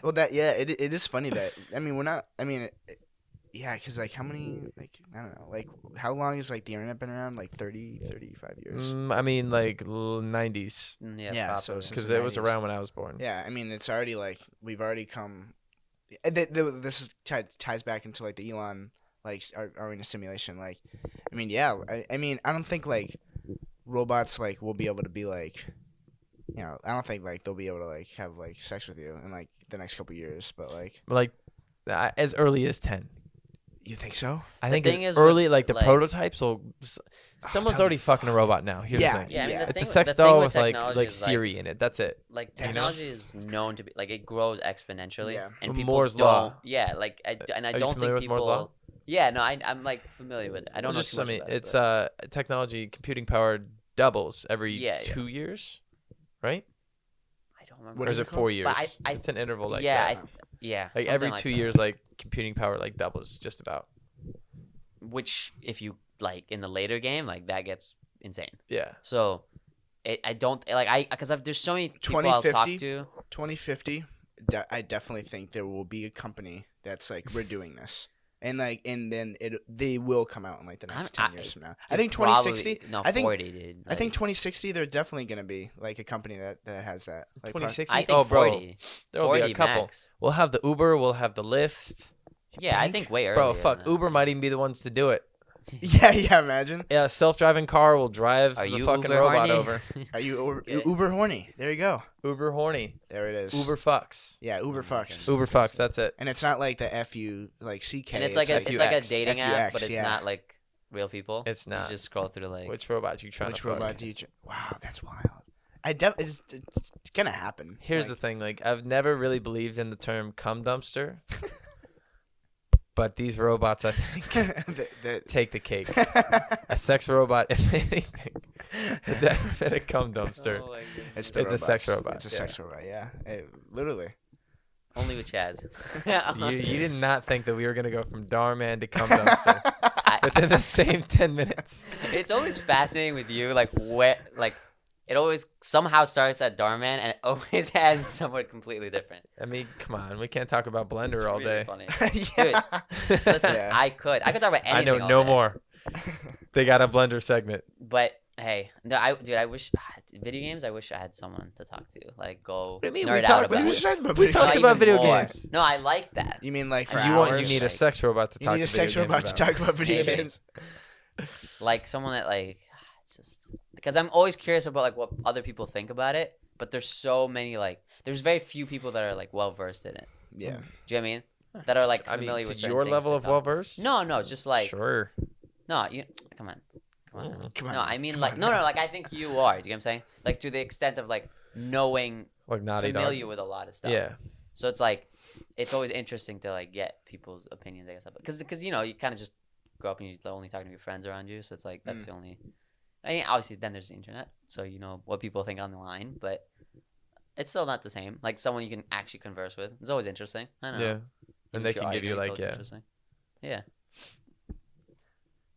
Well, it is funny that I mean we're not. I mean, yeah, because like how many like I don't know like how long has like the internet been around? Like 30, 35 years. I mean, like 90s, Yeah, Yeah, probably. so since because the it was 90s. around when I was born. Yeah, I mean it's already like we've already come. This is ties back into like the Elon like are we in a simulation? Like, I mean, yeah, I mean I don't think like robots like will be able to be like. You know, I don't think like they'll be able to like have like sex with you in like the next couple years, but like Like as early as 10. you think so? I The think thing as is with, early, like the like- prototypes will. Someone's that would already be fucking a robot now. Here's Yeah, the thing. Yeah, I mean, Yeah. the It's a thing, sex the thing doll with with like technology is, Siri in it. That's it. Like You know? technology is known to be like it grows exponentially, Yeah. and people Moore's don't. law. Yeah, like I Are you don't familiar think with Moore's people. law? Yeah, no, I'm like familiar with it. I don't know Just, too much I mean, about it's it, but- technology, computing power doubles every Yeah, 2 years, right? I don't remember. What Or is is it it 4 years? But I It's an interval like yeah, that. yeah, Like something every like 2 that. years, like computing power like doubles just about. Which if you like in the later game, like that gets insane. Yeah. So, I don't like because there's so many people I'll talk 2050? to. 2050, I definitely think there will be a company that's like we're doing this, and then they will come out in like the next 10 years from now. I think 2060. Probably, no, I think 40, dude. I think 2060. They're definitely gonna be like a company that has that. Like, 2060. I think Oh, bro. 40. There will be 40 a couple. max. We'll have the Uber. We'll have the Lyft. Yeah, I think? think way earlier. Bro, than fuck. that. Uber might even be the ones to do it. Yeah, imagine. Yeah, a self-driving car will drive Are the you fucking Uber robot horny? over. Are you Yeah. Uber horny? There you go. Uber horny. There it is. Uber fucks. Yeah, Uber Oh my fucks. goodness. Uber fucks. That's it. And it's not like the FU like CK. And it's like a FUX. dating app, but FUX, it's yeah. not like real people. It's not. You just scroll through like. Which robot you trying Which to fuck? robot do you? Wow, that's wild. It's gonna happen. Here's the thing. Like, I've never really believed in the term "cum dumpster," but these robots, I think, take the cake. A sex robot, if anything, has ever been a cum dumpster. Oh my It's goodness. the It's a sex robots. robot, It's a yeah. sex robot. Yeah, literally. Only with Chaz. You did not think that we were gonna go from Dhar Mann to cum dumpster within the same 10 minutes. It's always fascinating with you, like where, like it always somehow starts at Dhar Mann and it always ends somewhere completely different. I mean, come on, we can't talk about Blender It's all really day. funny. Yeah. Listen, Yeah. I could talk about I anything. know all no day. more. They got a Blender segment. But hey, no, I wish video games. I wish I had someone to talk to, like go What do you mean? nerd We out talked- about what do you it. talking about? We video talked games? Not about even video more. games. No, I like that. You mean like for For You hours? need a like- sex robot to You talk need a to sex video robot games to about. talk about video Maybe. games. Like someone that like it's just because I'm always curious about like what other people think about it. But there's so many like there's very few people that are like well versed in it. Yeah. Do you know what I mean? That are like I mean, familiar to with certain your things level to of talk- well versed. No, just like Sure. no, you come on. Come on. Mm. Come on. No, now. I mean Come like on no, now. like I think you are. Do you get what I'm saying? Like to the extent of like knowing, Like Naughty Dog. familiar with a lot of stuff. Yeah. So it's like, it's always interesting to like get people's opinions, I guess, because you know you kind of just grow up and you're only talking to your friends around you, so it's like that's the only. I mean, obviously, then there's the internet, so you know what people think online, but it's still not the same. Like someone you can actually converse with. It's always interesting. I don't know. Yeah. Even And they if you're can give you arguing, like, it's always yeah. interesting. Yeah.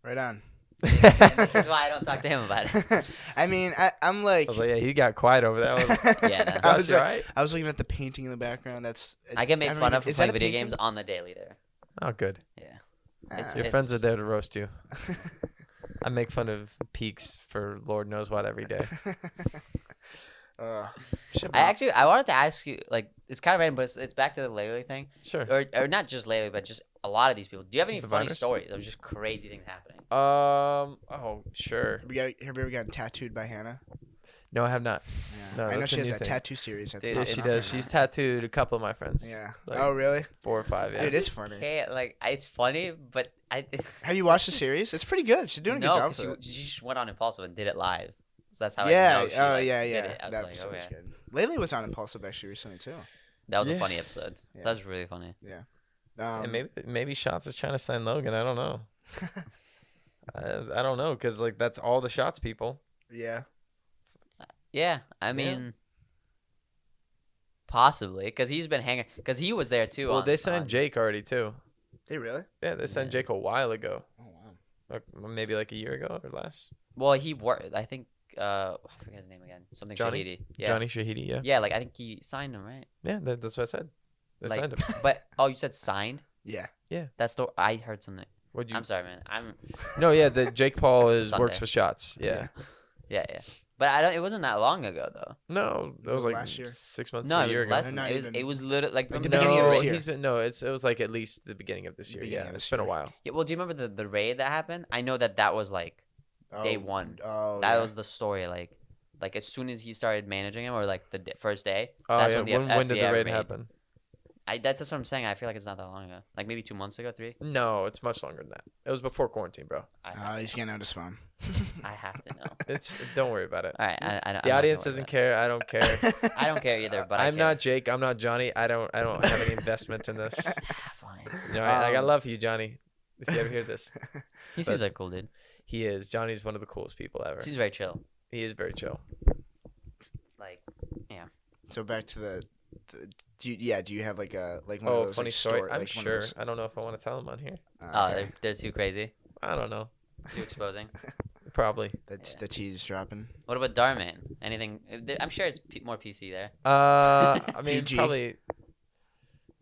Right on. And this is why I don't talk to him about it. I mean, I'm I like. was like, yeah, he got quiet over there. I was like, Yeah, no. I Josh, was you like- alright? I was looking at the painting in the background. That's. I get made don't fun even- of for is that playing a video painting? games on the daily there. Oh, good. Yeah. Ah. It's- Your friends are there to roast you. I make fun of peaks for Lord knows what every day. I wanted to ask you, like, it's kind of random, but it's back to the Lele thing. Sure. Or not just Lele, but just a lot of these people. Do you have any The funny virus? stories of just crazy things happening? Oh, sure. Have you ever gotten tattooed by Hannah? No, I have not. Yeah. No, I know that's a she has new a thing. tattoo series. That's Dude, Yeah, popping she up does. right She's now. tattooed a couple of my friends. Yeah. Like, Oh, really? 4 or 5, yeah. Dude, it's funny. It's funny, but I. Have you watched the series? It's pretty good. She's doing a good No, job. because with she just went on Impulsive and did it live. So that's how yeah. I know she Oh, like, yeah, did yeah. it. I was That like, episode was okay. good. Lele was on Impulsive actually recently too. That was a Yeah. funny episode. Yeah. That was really funny. And maybe Shots is trying to sign Logan. I don't know. I don't know, because like that's all the Shots people. yeah. Yeah, I mean, possibly because he's been hanging. Because he was there too. Well, they signed Jake already too. They really? Yeah, they signed Yeah. Jake a while ago. Oh wow. Like, maybe like a year ago or less. Well, he worked. I think. I forget his name again. Something Johnny? Shahidi. Yeah. Johnny Shahidi, yeah. Yeah, like I think he signed him, right? Yeah, that's what I said. They Like, signed him. But you said signed. Yeah. That's the I heard something. What'd you? I'm sorry, man. No, yeah, the Jake Paul It's a works Sunday. with Shots. Yeah. Yeah. But I don't. It wasn't that long ago though. No, that was it like last year? 6 months No, to it a was year ago. less. Not Than, even- it was literally like Like the remember- beginning of this No, year. he's been it was like at least the beginning of this year. Beginning Yeah, of it's this been a year. while. Yeah, well, do you remember the raid that happened? I know that was like day one. Oh. That yeah. was the story. Like as soon as he started managing him, or like the first day. Oh That's yeah, when the when did the FBI raid happen? That's what I'm saying. I feel like it's not that long ago. Like maybe 2 months ago, 3. No, it's much longer than that. It was before quarantine, bro. Oh, he's getting out his phone. I have to know. Don't worry about it. All right, I'm The not audience gonna worry doesn't care. I don't care. about it. I don't care either, but I'm I not Jake. I'm not Johnny. I don't have any investment in this. Fine. You know, I Um, love you, Johnny. If you ever hear this, He seems like a cool dude. he is. Johnny's one of the coolest people ever. He's very chill. He is very chill. Like, So back to the do you have like one of Oh, those funny like, story. story? I'm like, one of sure. those- I don't know if I want to tell him on here. oh, okay. they're too crazy, I don't know. too exposing. Probably. That's Yeah. the tease dropping. What about Dhar Mann? Anything? I'm sure it's more PC there. I mean, PG. probably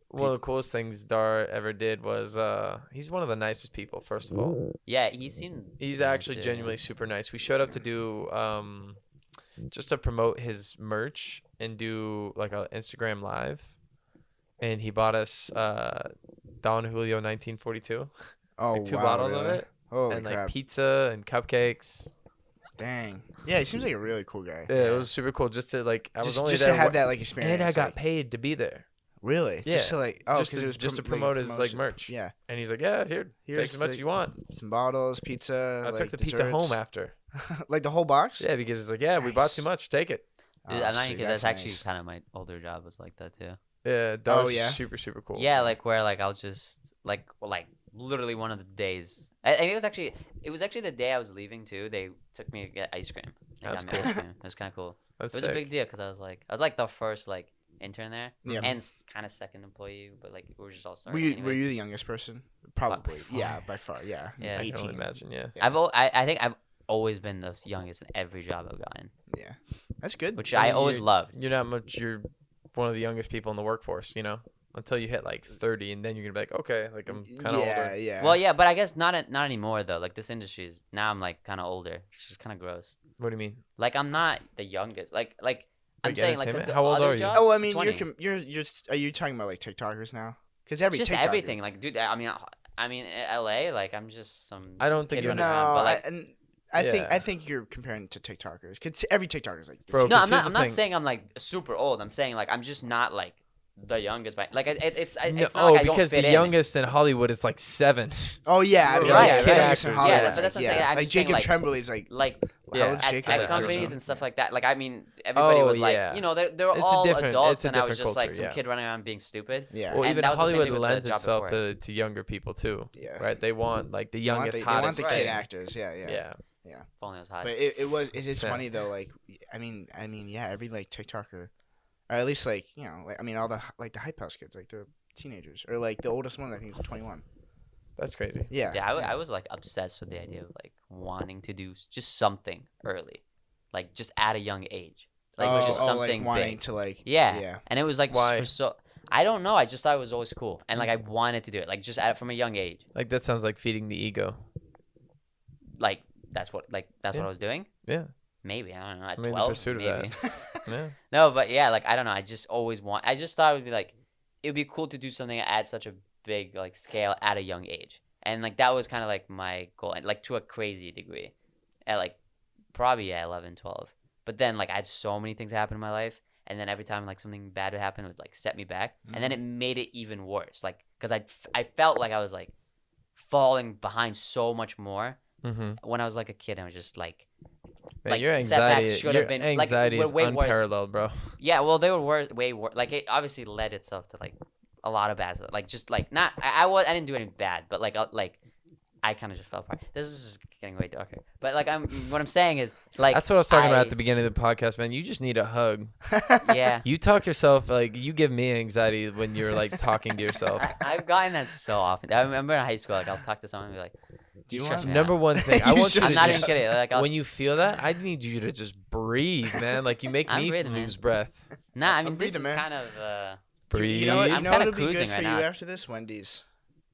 one of the coolest things Dar ever did was he's one of the nicest people. First of all, Yeah, he seemed. he's nice, actually yeah. genuinely super nice. We showed up to do just to promote his merch and do like a Instagram live, and he bought us Don Julio 1942. Oh, Like 2 wow, bottles of really? it. Holy and crap. like pizza and cupcakes. Dang. Yeah, he seems like a really cool guy. Yeah, it was super cool just to like. I was only just there to have that like experience. and I got like, paid to be there. Really? Yeah. Just to like just to, it was just to like, promote his like promotion. merch. Yeah. And he's like, yeah, here, take Here's as much the- as you want. Some bottles, pizza. I like, took the pizza desserts. home after. Like the whole box? Yeah, because it's like, yeah, we bought Nice. too much. Take it. Oh, I'm not sick, even kidding. That's actually nice. kind of my older job was like that too. Yeah, that Oh, was yeah? super super cool. Yeah, like where like I'll just like literally one of the days. I think it was actually the day I was leaving too. They took me to get ice cream. They That's got me cool. ice cream. It was kind of cool. That's It was sick. a big deal because I was like the first like intern there Yeah. and kind of second employee, but like we were just all Were starting. you anyways. the youngest person? Probably. far. Yeah, by far. Yeah. Yeah. I can only 18. imagine. Yeah. Yeah. I think I've always been the youngest in every job I've gotten, Yeah. That's good. which I always you're- loved. You're not much. You're one of the youngest people in the workforce. You know, until you hit like 30, and then you're gonna be like, okay, like I'm kind of yeah, older. yeah. Well, yeah, but I guess not anymore though. Like this industry is now I'm like kind of older. It's just kind of gross. What do you mean? Like I'm not the youngest. Like I'm Like saying like entertainment? 'cause How old other are you? jobs, Oh, I mean, 20. you're are you talking about like TikTokers now? Because every just TikToker. everything. Like, dude, I mean, in LA, like I'm just some. I don't think kid you're running No, around, but like, I Yeah. think you're comparing to TikTokers. Cause every TikToker is like, Bro, no, because I'm here's not. the I'm not thing. saying I'm like super old. I'm saying like I'm just not like the youngest. By like it's No, not like I don't because fit the in. youngest in Hollywood is like 7. oh yeah, I mean, Right, yeah, right. kid Kid actors in actors. Hollywood, Yeah, that's what I'm saying. I'm like just saying, Jacob like- Tremblay's like, Like how old is at Jacob? tech Like, companies 30? and stuff like that. Like I mean, everybody Oh, was like, yeah. you know, they're It's a all different- adults, it's a and I was different just like culture, some yeah. kid running around being stupid. Yeah, Well, And even that was the same Hollywood thing with the lends job itself before. to younger people too, yeah. right? They want like the They want youngest, they want hottest the Right. kid thing. actors. Yeah, yeah. Yeah. If only it was hot. But it is Yeah. funny though. Like, I mean, yeah, every like TikToker, or at least like like I mean all the like the hype house kids, like the teenagers, or like the oldest one I think is 21. That's crazy. Yeah. Yeah, I was like obsessed with the idea of like wanting to do just something early, like just at a young age, like just something like wanting big. to like. Yeah. Yeah. And it was like Why? I don't know. I just thought it was always cool, and like I wanted to do it, like just from a young age. Like that sounds like feeding the ego. Like that's what Yeah. I was doing. Yeah. Maybe I don't know. At I mean, the 12, pursuit of maybe. Yeah. No, but yeah, like I don't know. I just always I just thought it would be like it would be cool to do something at such a big like scale at a young age, and like that was kind of like my goal, and like to a crazy degree, at like probably 11, 12. But then like I had so many things happen in my life, and then every time like something bad would happen, it would like set me back, and then it made it even worse. Like because I felt like I was like falling behind so much more Mm-hmm. when I was like a kid. I was just like. Man, Like, your setbacks anxiety, should your have been, like, anxiety were is way worse. unparalleled, bro. Yeah, well, they were way worse. Like it obviously led itself to like a lot of bad stuff. Like just like not I didn't do any bad, but like I kind of just fell apart. This is getting way darker. But like what I'm saying is like That's what I was talking about at the beginning of the podcast, man. You just need a hug. Yeah. You talk yourself like you give me anxiety when you're like talking to yourself. I've gotten that so often. I remember in high school, like I'll talk to someone and be like, "Do you stress me Number out?" one thing, I You want you to I'm not even just- kidding. Like I'll, when you feel that, I need you to just breathe, man. Like you make I'm me breathing, man. lose breath. nah, I I'm mean this breathing, is man. kind of Breathe. You know what? I'm You know kinda what'll be good cruising for right you now. after this? Wendy's.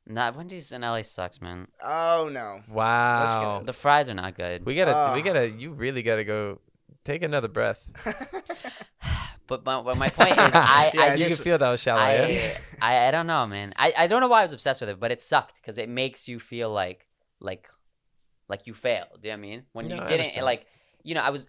nah. Wendy's in LA sucks, man. Oh no. Wow. The fries are not good. We gotta. You really gotta go. Take another breath. But my point is, I Yeah, you just can feel that was shallow. Yeah? I don't know, man. I don't know why I was obsessed with it, but it sucked because it makes you feel like you failed. Do you know what I mean? When No, you I didn't understand. like,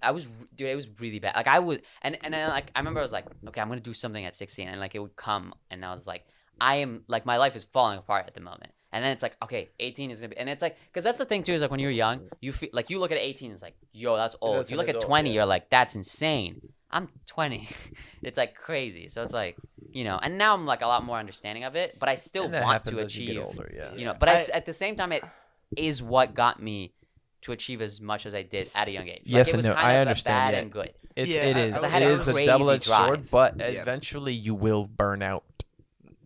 I was dude, it was really bad. Like I was, and then like I remember I was like, okay, I'm gonna do something at 16, and like it would come, and I was like, I am like my life is falling apart at the moment. And then it's like, okay, 18 is gonna be, and it's like, because that's the thing too, is like when you're young, you feel like you look at 18, it's like, yo, that's old. That's You an look at adult, 20, yeah. you're like, that's insane. I'm 20. It's like crazy. So it's like, and now I'm like a lot more understanding of it, but I still And that want happens to as you get achieve, older, yeah. but it's, at the same time, it is what got me to achieve as much as I did at a young age. Yes like, it and was no, kind I of understand, bad yeah. and good. Yeah, It I- is. I It had a is a crazy double-edged sword, drive. but Yeah. eventually you will burn out.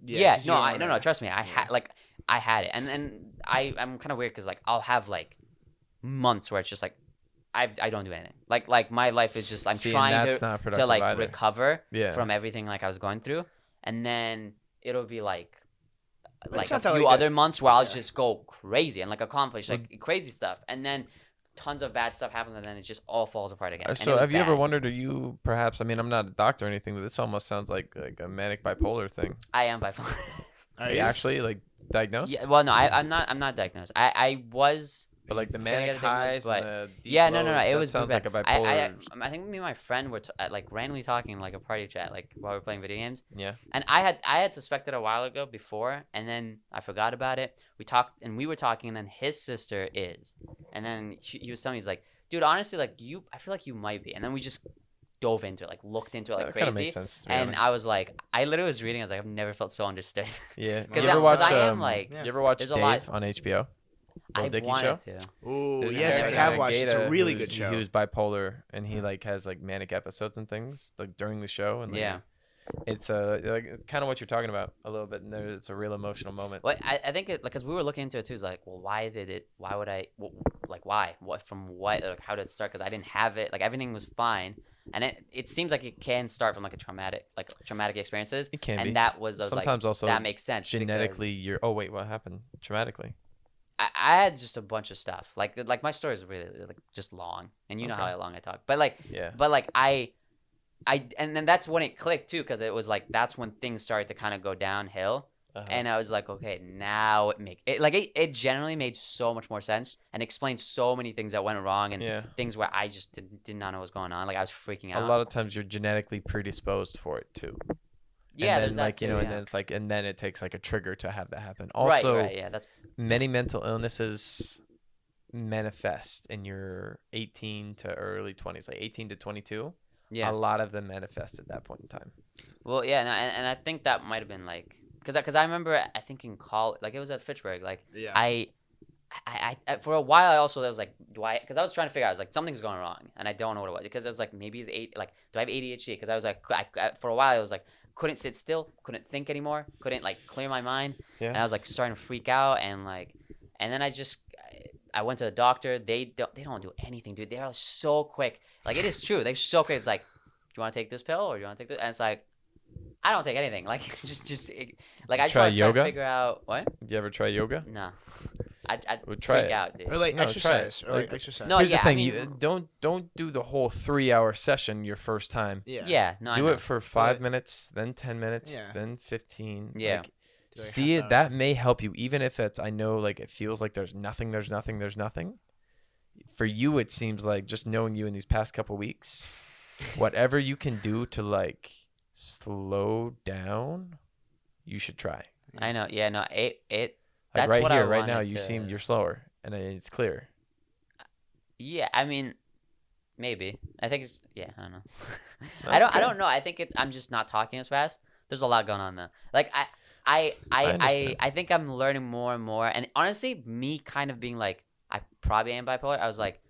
Yeah, 'cause you no, don't wanna- no, trust me. I had it, and I'm kind of weird because like I'll have like months where it's just like I don't do anything. Like my life is just I'm See, and trying that's to not productive like either. recover Yeah. from everything like I was going through, and then it'll be like It's a not that, few like, other months where I'll yeah. just go crazy and like accomplish like crazy stuff, and then tons of bad stuff happens, and then it just all falls apart again. And So it was have you ever bad. wondered, are you perhaps, I mean, I'm not a doctor or anything, but this almost sounds like a manic bipolar thing. I am bipolar. Are Are you you? actually like diagnosed? Yeah, well, no, I'm not diagnosed. I was But like the Gonna get manic ridiculous, highs but and the deep yeah, lows, no, it that was sounds bad. like a bipolar. I think me and my friend were like randomly talking in like a party chat, like while we were playing video games. Yeah. And I had suspected a while ago before, and then I forgot about it. We talked, and we were talking, and then his sister is, and then he was telling me, he's like, dude, honestly, like I feel like you might be, and then we just dove into it, like looked into it like That kind of crazy. makes sense. To be And honest. I was like, I literally was reading, I was like, I've never felt so understood. Yeah. Because You ever watch? I am like, Yeah. You ever watch There's a Dave lot- on HBO? Bill I Dickey wanted show? to. Ooh, There's a yes, I character have named watched. It's a Gaeta really who's- good show. He was bipolar, and he like has like manic episodes and things like during the show, and like, Yeah. it's like kind of what you're talking about a little bit, and it's a real emotional moment. Well, I think it, like, because we were looking into it too. It's like, well, why would I, like, why? What, from what, like, how did it start? Because I didn't have it. Like, everything was fine. And it seems like it can start from, like, traumatic experiences. It can and be. that was, I was Sometimes like, also that makes sense. genetically, because you're. Oh wait, what happened? Traumatically. I had just a bunch of stuff. Like my story is really, like, just long. And you know Okay. how long I talk. But, like, Yeah. and then that's when it clicked too, because it was like that's when things started to kind of go downhill, Uh-huh. and I was like, okay, now it generally made so much more sense and explained so many things that went wrong and Yeah. things where I just did not know what was going on. Like, I was freaking out. A lot of times you're genetically predisposed for it too. yeah, and there's then like that you know, too, and yeah. then it's like, and then it takes like a trigger to have that happen. Right, Also, right, yeah, that's many mental illnesses manifest in your 18 to early 20s, like 18 to 22. yeah. A lot of them manifest at that point in time. Well, yeah, no, and I think that might have been like because I remember I think in college, like it was at Fitchburg, like Yeah. I for a while I also was like, because I was trying to figure out, I was like, something's going wrong and I don't know what it was, because I was like, maybe it's do I have ADHD? Because I was like, for a while I was like, couldn't sit still, couldn't think anymore, couldn't like clear my mind, Yeah. and I was like starting to freak out, and then I went to the doctor. They don't do anything, dude. They're so quick. Like, it is true. They're so quick. It's like, do you want to take this pill or do you want to take this? And it's like, I don't take anything. Like, just like I just Try want to yoga? figure out what. Did you ever try yoga? No, I'd Well, try freak it. out, dude. Or like No, try exercise. it. Or like Like, exercise. No, Here's yeah, the I thing: mean- you don't do the whole 3-hour session your first time. Yeah. Yeah, no, I Do know. it for 5 minutes, then 10 minutes, Yeah. then 15. Yeah. Like, Do like see half it. That may help you, even if it's. I know, like it feels like there's nothing. For you, it seems like, just knowing you in these past couple weeks, whatever you can do to like slow down, you should try. I know. Yeah, no. It. Like That's right what I here, right now, wanted you to- seem you're slower, and it's clear. Yeah, I mean, maybe. I think it's. Yeah, I don't know. That's I good. don't know. I think I'm just not talking as fast. There's a lot going on there. Like I understand. think I'm learning more and more. And honestly, me kind of being like, I probably am bipolar. I was like,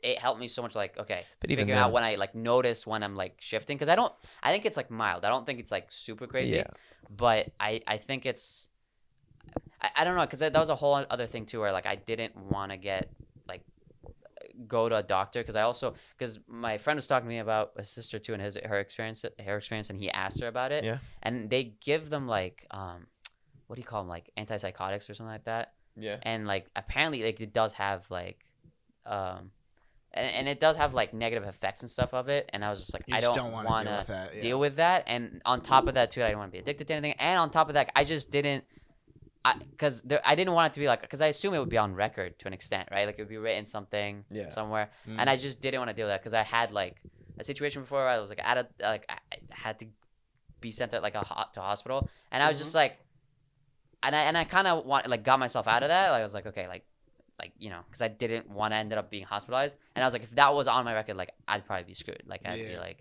it helped me so much. Like, okay, But even figuring out then- when I like notice when I'm like shifting, because I think it's like mild. I don't think it's like super crazy. Yeah. But I think it's. I don't know, because that was a whole other thing too, where like I didn't want to go to a doctor, because my friend was talking to me about a sister too, and her experience, and he asked her about it. Yeah. And they give them like what do you call them, like antipsychotics or something like that, Yeah. and like apparently like it does have like and it does have like negative effects and stuff of it, and I was just like, You I just don't wanna want deal to with that, yeah. deal with that. And on top of that too, I didn't want to be addicted to anything, and on top of that, I just didn't. Because I didn't want it to be like, because I assume it would be on record to an extent, right? Like it would be written something somewhere, and I just didn't want to deal with that, because I had like a situation before where I was like I had to be sent to like to a hospital, and I was just like, and I kind of got myself out of that. Like, I was like, okay, like you know, because I didn't want to end up being hospitalized, and I was like, if that was on my record, like I'd probably be screwed. Like I'd be like,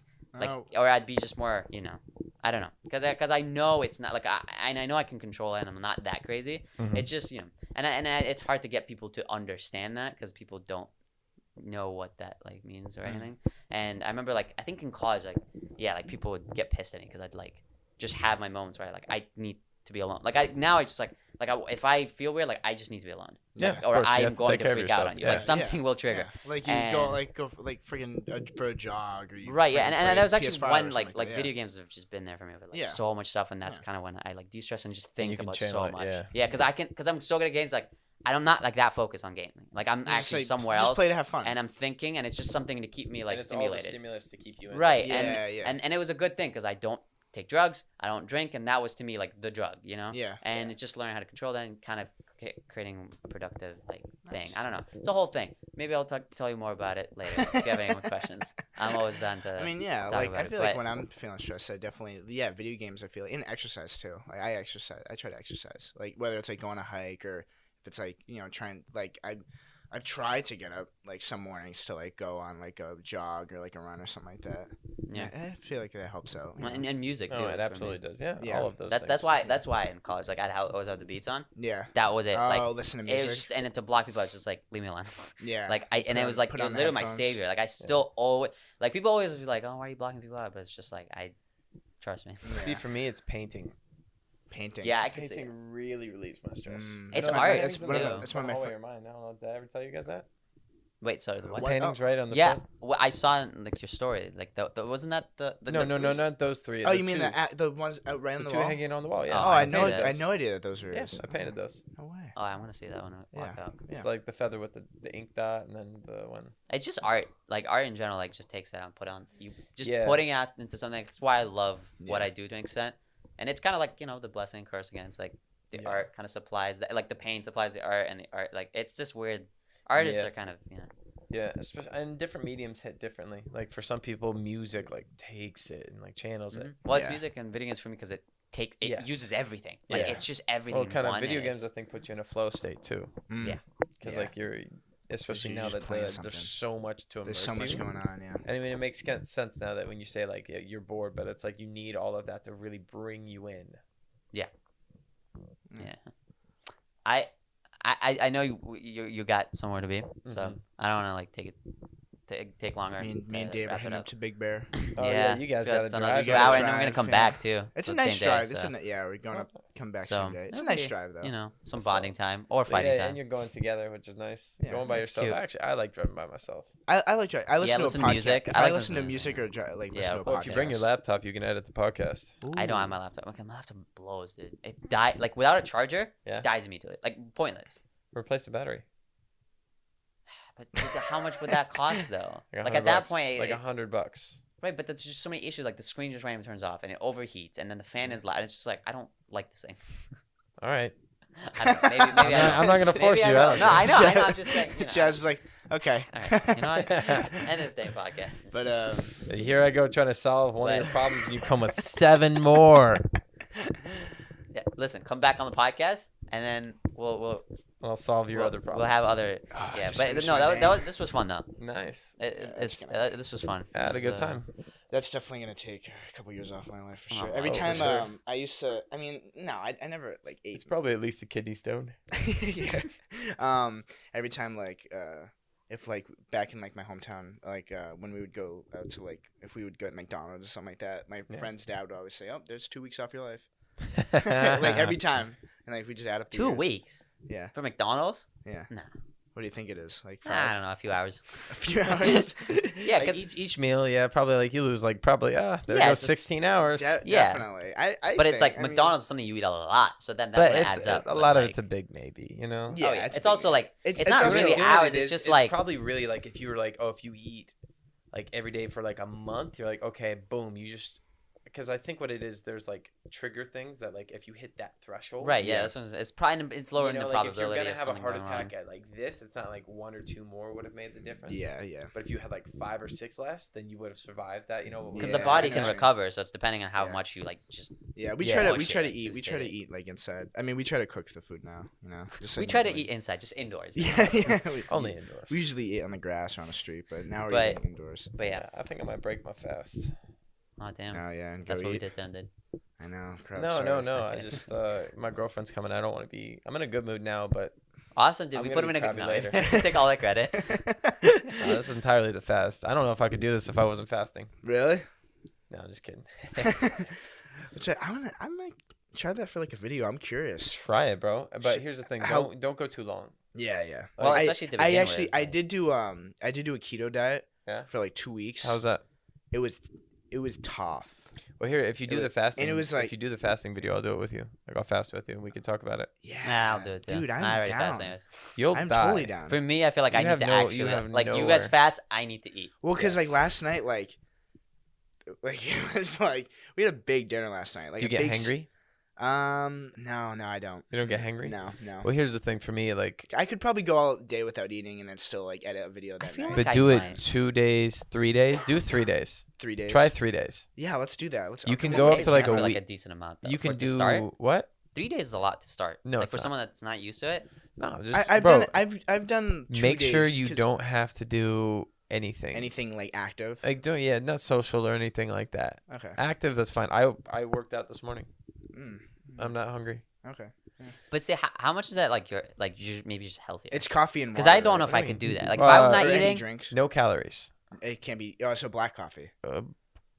or I'd be just more, you know, I don't know, because I know it's not like I know I can control it, and I'm not that crazy. It's just, you know, and it's hard to get people to understand that, because people don't know what that like means or anything. And I remember like I think in college, like like people would get pissed at me because I'd like just have my moments where I need to be alone. Like now it's just like if I feel weird, like I just need to be alone. Yeah, Like, of or course, you I'm have to going take to care of freak out yourself, on you. yeah. Like something will trigger. Yeah. Like you go freaking for a jog, or you Right, yeah, freaking and play that was actually PS5 or when something like that, video games have just been there for me with like Yeah. so much stuff, and that's Yeah. kind of when I like de-stress and just you think can about channel so it, much. yeah. Because I'm so good at games, like I'm not like that focused on gaming. Like I'm You just, actually like, somewhere just else, play to have fun. and I'm thinking, and it's just something to keep me like And it's all the stimulated. stimulus to keep you in. Right, Yeah, and it was a good thing, because I don't take drugs, I don't drink, and that was to me like the drug, you know. Yeah. And it's just learning how to control that and kind of creating a productive thing. Nice. I don't know. It's a whole thing. Maybe I'll tell you more about it later if you have any more questions. I'm always down to. I mean, yeah, talk like about I it, feel like but- when I'm feeling stressed, I definitely video games. I feel and exercise too. Like I exercise. I try to exercise. Like whether it's like going on a hike or if it's like trying like I've tried to get up like some mornings to like go on like a jog or like a run or something like that. Yeah. I feel like that helps out. Well, and music too. No, is it for me. absolutely does. Yeah, Yeah. all of those. That's things. why in college I'd always have the beats on. Yeah. That was it. Oh, listen to It was music. just and to block people, I was just like, leave me alone. Yeah. And it was like put it on was the literally my headphones. savior. Like I still always people always be like, oh, why are you blocking people out? But it's just like trust me. See, for me, it's painting. Painting. Yeah, I can see. Painting It. really relieves my stress. It's That's one of art, my- That's too. one of that's one of my. Hallway or mine. I don't know. Did I ever tell you guys that? Wait, sorry, the what? What? Paintings right on the Yeah, front. well, I saw in like your story. Like the wasn't that the No, not those three. Oh, the you mean two, the ones out right on the the two wall? hanging on the wall? Yeah. Oh, I I didn't know. see I had those. no idea that those were Yeah, yours. I painted those. No way. Oh, I want to see that when I walk Yeah. out. It's Yeah. like the feather with the ink dot, and then the one. It's just art. Like art in general, like just takes it out and put on. You just Yeah. putting out into something. That's why I love what Yeah. I do to an extent. And it's kind of like the blessing and curse again. It's like the Yeah. art kind of supplies that, like the paint supplies the art, and the art like it's just weird. Artists Yeah. are kind of Yeah, especially and different mediums hit differently. Like for some people, music like takes it and like channels it. Well, it's Yeah. music and video games for me because it Yes. uses everything. Like Yeah. it's just everything. Well, kind in of one, video and games, I it's- think, put you in a flow state too. Mm. Yeah. Because Yeah. like you're, especially you're now just that playing there's something. so much to immerse There's so much you. going on. Yeah. And I mean, it makes sense now that when you say like you're bored, but it's like you need all of that to really bring you in. Yeah. I know you got somewhere to be, so Mhm. I don't want to like take longer. Me and to Dave are wrap it heading up. up to Big Bear. Oh, yeah, you guys so gotta it's drive. another You 2 gotta hours, and then we're gonna drive, come yeah. back too. It's so a the nice same drive. Day, It's so. we're going to come back So, someday. It's a it'll nice be, drive though. Some It's bonding time or But fighting yeah, time. and you're going together, which is nice. Yeah, Going by it's yourself, cute. actually, I like driving by myself. I like driving. I listen to a listen to podcast. music. If I I like listen to listening to music or listen Yeah, to a well, podcast. If you bring your laptop, you can edit the podcast. I don't have my laptop. Okay, my laptop blows, dude. It died like without a charger. Yeah. Dies immediately. Like pointless. Replace the battery. But how much would that cost though? Like Like $100 at that bucks. point, like $100. right? But there's just so many issues. Like the screen just randomly turns off and it overheats, and then the fan is loud. It's just like I don't like this thing. All right. I don't know, maybe I'm not gonna force you. I don't No, I know. care. I'm just saying. Jazz is like, okay. All right, you know what? End this damn podcast. But Here I go trying to solve one of But- your problems, and you come with 7 more. Yeah, listen, come back on the podcast, and then we'll I'll solve your other problems. We'll have other. Ah, Yeah, just but finish no, my that name. was this was fun though. Nice. This was fun. I had a It good was, time. that's definitely gonna take a couple years off my life for Oh, sure. Every oh, for time sure. I used to. I mean, no, I never like ate. It's probably at least a kidney stone. Yeah. Every time if like back in like my hometown, when we would go out to like if we would go to McDonald's or something like that, my Yeah. friend's dad would always say, "Oh, there's 2 weeks off your life." Like every time, and like we just add up the 2 years. weeks Yeah, for McDonald's. yeah. Nah. What do you think it is? Like I 5? don't know, a few hours. A few hours. Yeah, Like because each meal, yeah, probably like you lose like probably there Yeah, goes it's just- 16 hours. Yeah, Yeah. definitely. I but it's think- like I mean, McDonald's is something you eat a lot, so then But that it's, adds up. a but, lot of like- it's a big maybe, you know. Yeah, Oh, yeah. it's It's big. also like It's it's not also- really You know what hours. it It's is? just like probably really like if you were like, oh, if you eat like every day for like a month, you're like, okay, boom, you just because I think what it is, there's like trigger things that like if you hit that threshold, right. Yeah, Yeah. that's what it's probably it's lowering you know, the like if you're probability gonna of have a something heart going attack wrong. at like this, it's not like 1 or 2 more would have made the difference. Yeah, yeah. But if you had like 5 or 6 less, then you would have survived that. You know, Because Yeah, the body I can know. recover, so it's depending on how Yeah. much you like just. Yeah, we Yeah. try to Push we it, try to like, eat. just We try to did it. eat like inside. I mean, we try to cook the food now. You know, just We like try to normally. eat inside, just indoors. Yeah, yeah. only indoors. We usually eat on the grass or on the street, but now we're But- eating indoors. But yeah, I think I might break my fast. oh damn, Oh yeah, and that's go what we eat. did then, dude. I know. Crap, No, sorry. no. I Okay. just my girlfriend's coming. I don't want to be. I'm in a good mood now, but Awesome, dude. I'm We gonna put him in be a good. crabby No, later. just take all that credit. this is entirely the fast. I don't know if I could do this if I wasn't fasting. Really? No, I'm just kidding. Which I might try that for like a video. I'm curious. Try it, bro. But here's the thing: How- don't go too long. Yeah, yeah. Well, I- especially to I begin actually with. I did do a keto diet. Yeah? For like 2 weeks. How's that? It was tough. Well, here, if you do It the was- fasting, and it was like- if you do the fasting video, I'll do it with you. Like I'll fast with you, and we can talk about it. Yeah. Nah, I'll do it too. Dude, I'm I already down. fast anyways. You'll I'm die. totally down. For me, I feel like I You need have to no- actually you have like you nowhere. guys fast. I need to eat. Well, because like Yes. last night, like it was like we had a big dinner last night. Like Do you a get big hangry? No, I don't. You don't get hangry? No. Well, here's the thing for me, like, I could probably go all day without eating and then still like edit a video that feel night. like but I do it might. 2 days, 3 days. Do 3 days. 3 days. Try 3 days. Yeah, let's do that. You can I'll go come up over to, like, camera. a for like week. a decent amount. Though, You can for it to do start. what? 3 days is a lot to start. No, like it's for not. someone that's not used to it. No, just I've bro, done I've done 2 make days sure you 'cause don't have to do anything. like active. Like not social or anything like that. Okay. Active, that's fine. I worked out this morning. Mm. I'm not hungry. Okay. But see, how much is that? Like you're maybe just healthier. It's coffee and water. Because I don't know right? if I could do that. Like if I'm not Or any eating, drinks. No calories. It can be. So black coffee.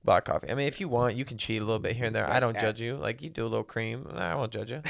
Black coffee. I mean, if you want, you can cheat a little bit here and there. I Like don't at- judge you. Like you do a little cream, I won't judge you.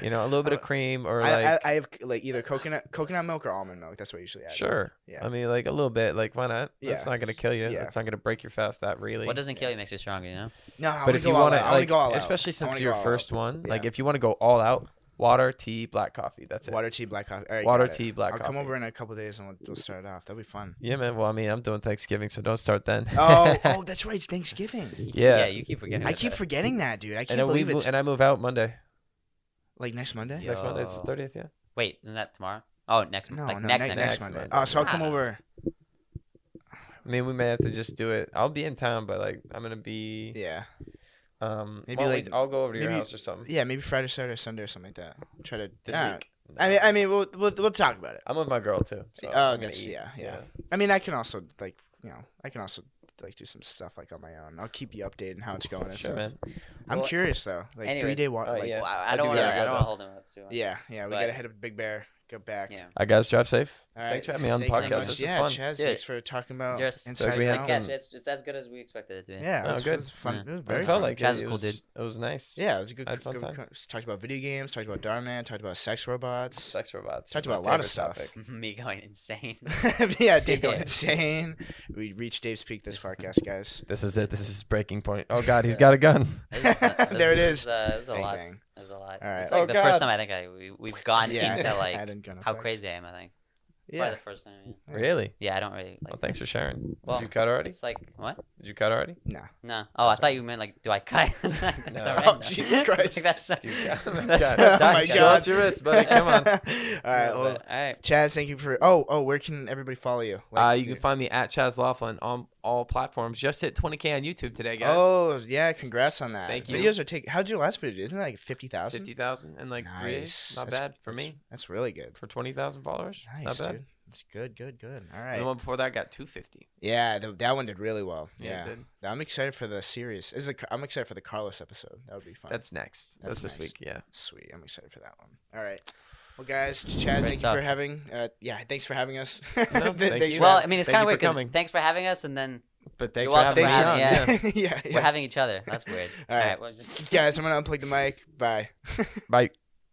You know, a little bit of cream or like I have like either coconut milk or almond milk. That's what I usually add. sure. Yeah. I mean, like a little bit. Like why not? That's Yeah. not gonna kill you. Yeah. That's not gonna break your fast. That really. what doesn't kill you makes you stronger. You know. No, I But if you want to, I want to go all out. especially I since wanna your go all first out. one, like Yeah. if you want to go all out, water, tea, black coffee. That's it. Water, tea, black coffee. All right, Water, got it. tea, black I'll coffee. come over in a couple days and we'll start it off. That'll be fun. Yeah, man. Well, I mean, I'm doing Thanksgiving, so don't start then. Oh, that's right. It's Thanksgiving. yeah. You keep forgetting. I about keep that. forgetting that, dude. I can't And then believe it's and I move out Monday. like next Monday. Yeah. Next Monday, it's the Yo. 30th. Yeah. Wait, isn't that tomorrow? Oh, next No, like no, next next Monday. Monday. Oh, so I'll come Ah. over. I mean, we may have to just do it. I'll be in town, but like I'm gonna be. Yeah. Maybe well, like- I'll go over to your maybe- house or something. Yeah, maybe Friday, Saturday, Sunday, or something like that. Try to. This yeah. week. I mean, we'll talk about it. I'm with my girl too. So Oh, I'm gonna that's eat. yeah. I mean, I can also like do some stuff like on my own. I'll keep you updated on how it's going. And Sure, stuff. man. I'm Well, curious though. Like anyways, 3-day walk. oh, Like, yeah. Well, I I don't do want to. gotta go, I don't want though. to hold him up too much. yeah. We But- gotta hit a Big Bear. Go back. Yeah. All right, guys, drive safe. All right. Thanks for having me on the Thank you very podcast. much. This was Yeah, fun. Chaz, Dude, thanks for talking about Just Inside we had Out. some- It's as good as we expected it to be. Yeah, Oh, it was, good. it was fun. Yeah. It was I very felt fun. like Chaz it, is it cool, was. It was nice. Yeah, it was a good. I had fun time. Talked about video games. Talked about Dhar Mann. Talked about sex robots. Sex robots. Talked was my about a lot of favorite stuff. topic. Me going insane. Yeah, Dave going insane. We reached Dave's peak this podcast, guys. This is it. This is his breaking point. Oh God, he's got a gun. There it is. There's a Bang, lot. bang. There's a lot. All right. It's like Oh, the God. first time I think we've gotten Yeah, into I like hadn't gone how effects. crazy I am. I think. Yeah. Probably the first time. Yeah. Really? Yeah, I don't really like. Well, thanks for sharing. Well, Did you cut already? It's like what? Did you cut already? No. No. Oh, I thought you meant like, do I cut? That's No. so Oh, random. Jesus Christ. Like, that's. You cut. That's- Oh my Show God. us your wrist, buddy. Come on. All right. All Well, right. Chaz, thank you for. Oh, where can everybody follow you? You can find me at Chas Laughlin on all platforms. Just hit 20K on YouTube today, guys. Oh yeah, congrats on that. Thank you. Videos are taking. How'd your last video do? Isn't it like 50,000? 50,000 in like 3 days. Not bad for me. That's really good. For 20,000 followers. Nice, Not bad. dude. That's good. All And right. the one before that got 250. Yeah, that one did really well. Yeah, Yeah, it did. I'm excited for the series. I'm excited for the Carlos episode. That would be fun. That's next. That's this nice. week. Yeah. Sweet. I'm excited for that one. All right. Well, guys, Chaz, thank stuff. you for having. Thanks for having us. No, thank Thanks you. for Well, having- I mean, it's Thank kind you of weird for 'cause coming. thanks for having us, and then But thanks You're for having welcome me for on. having- Yeah. yeah. we're having each other. That's weird. All right. Well, just. Guys, I'm gonna unplug the mic. Bye. Bye.